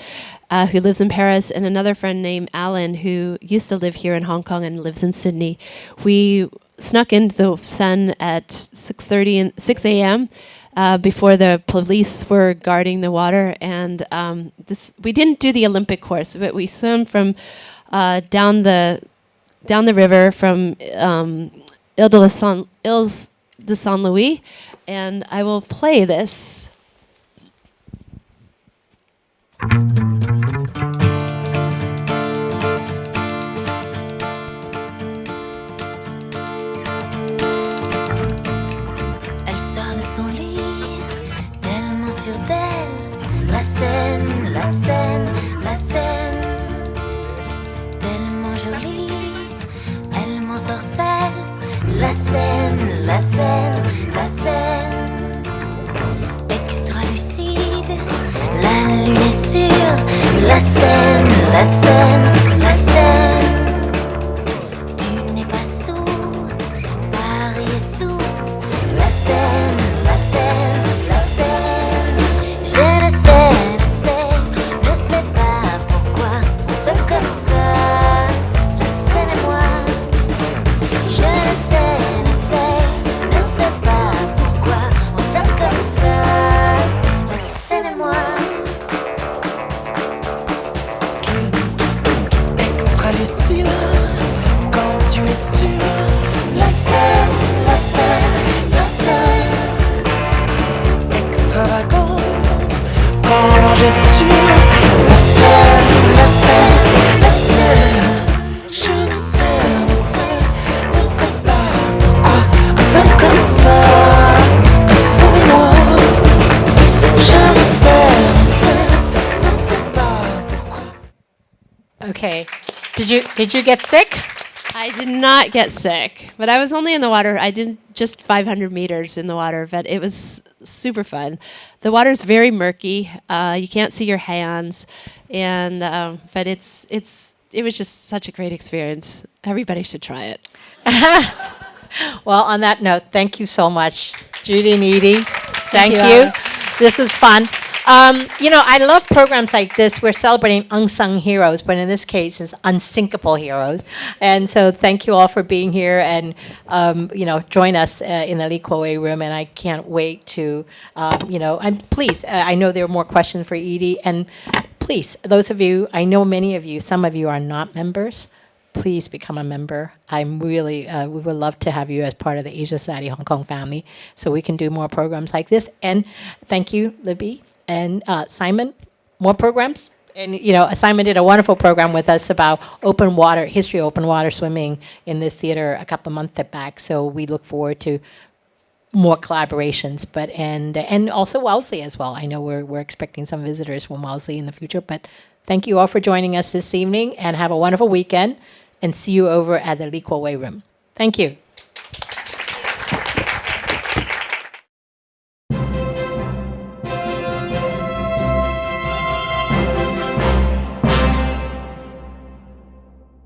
Speaker 8: who lives in Paris, and another friend named Alan, who used to live here in Hong Kong and lives in Sydney. We snuck into the sun at 6 a.m. Before the police were guarding the water, and we didn't do the Olympic course, but we swam from down the river from Îles de Saint Louis, and I will play this.
Speaker 12: Elle sort de son lit, tellement sûre d'elle. La Seine, la Seine, la Seine, tellement jolie, elle m'ensorcelle. La Seine, la Seine, la Seine, extra lucide, la lune est sûre. La Seine, la Seine, la Seine, tu n'es pas sourd, Paris est sourd. La Seine, la Seine, la Seine, je ne sais pas pourquoi on s'aime comme ça. La Seine et moi, je ne sais pas pourquoi on s'aime comme ça. La Seine et moi.
Speaker 13: Extra lucide, quand tu es sûr. La Seine, la Seine, la Seine, extravagante, quand l'ange est sûr. La Seine, la Seine, la Seine, je ne sais pas pourquoi on s'aime comme ça. La Seine et moi, je ne sais pas pourquoi.
Speaker 1: Okay. Did you get sick?
Speaker 8: I did not get sick, but I was only in the water. I did just 500 meters in the water, but it was super fun. The water's very murky. You can't see your hands, and but it was just such a great experience. Everybody should try it.
Speaker 1: Well, on that note, thank you so much, Judy and Edie. Thank
Speaker 2: you,
Speaker 1: you.
Speaker 2: Alice.
Speaker 1: This was fun. I love programs like this. We're celebrating unsung heroes, but in this case, it's unsinkable heroes. And so thank you all for being here and, join us in the Lee Kuo-wei room. And I can't wait to, please, I know there are more questions for Edie. And please, those of you, I know many of you, some of you are not members. Please become a member. I'm really, we would love to have you as part of the Asia Society Hong Kong family so we can do more programs like this. And thank you, Libby and Simon. More programs. And, Simon did a wonderful program with us about open water, history of open water swimming in the theater a couple of months back. So we look forward to more collaborations, and also Wellesley as well. I know we're expecting some visitors from Wellesley in the future, but thank you all for joining us this evening and have a wonderful weekend. And see you over at the Lee Kuo-wei room. Thank you.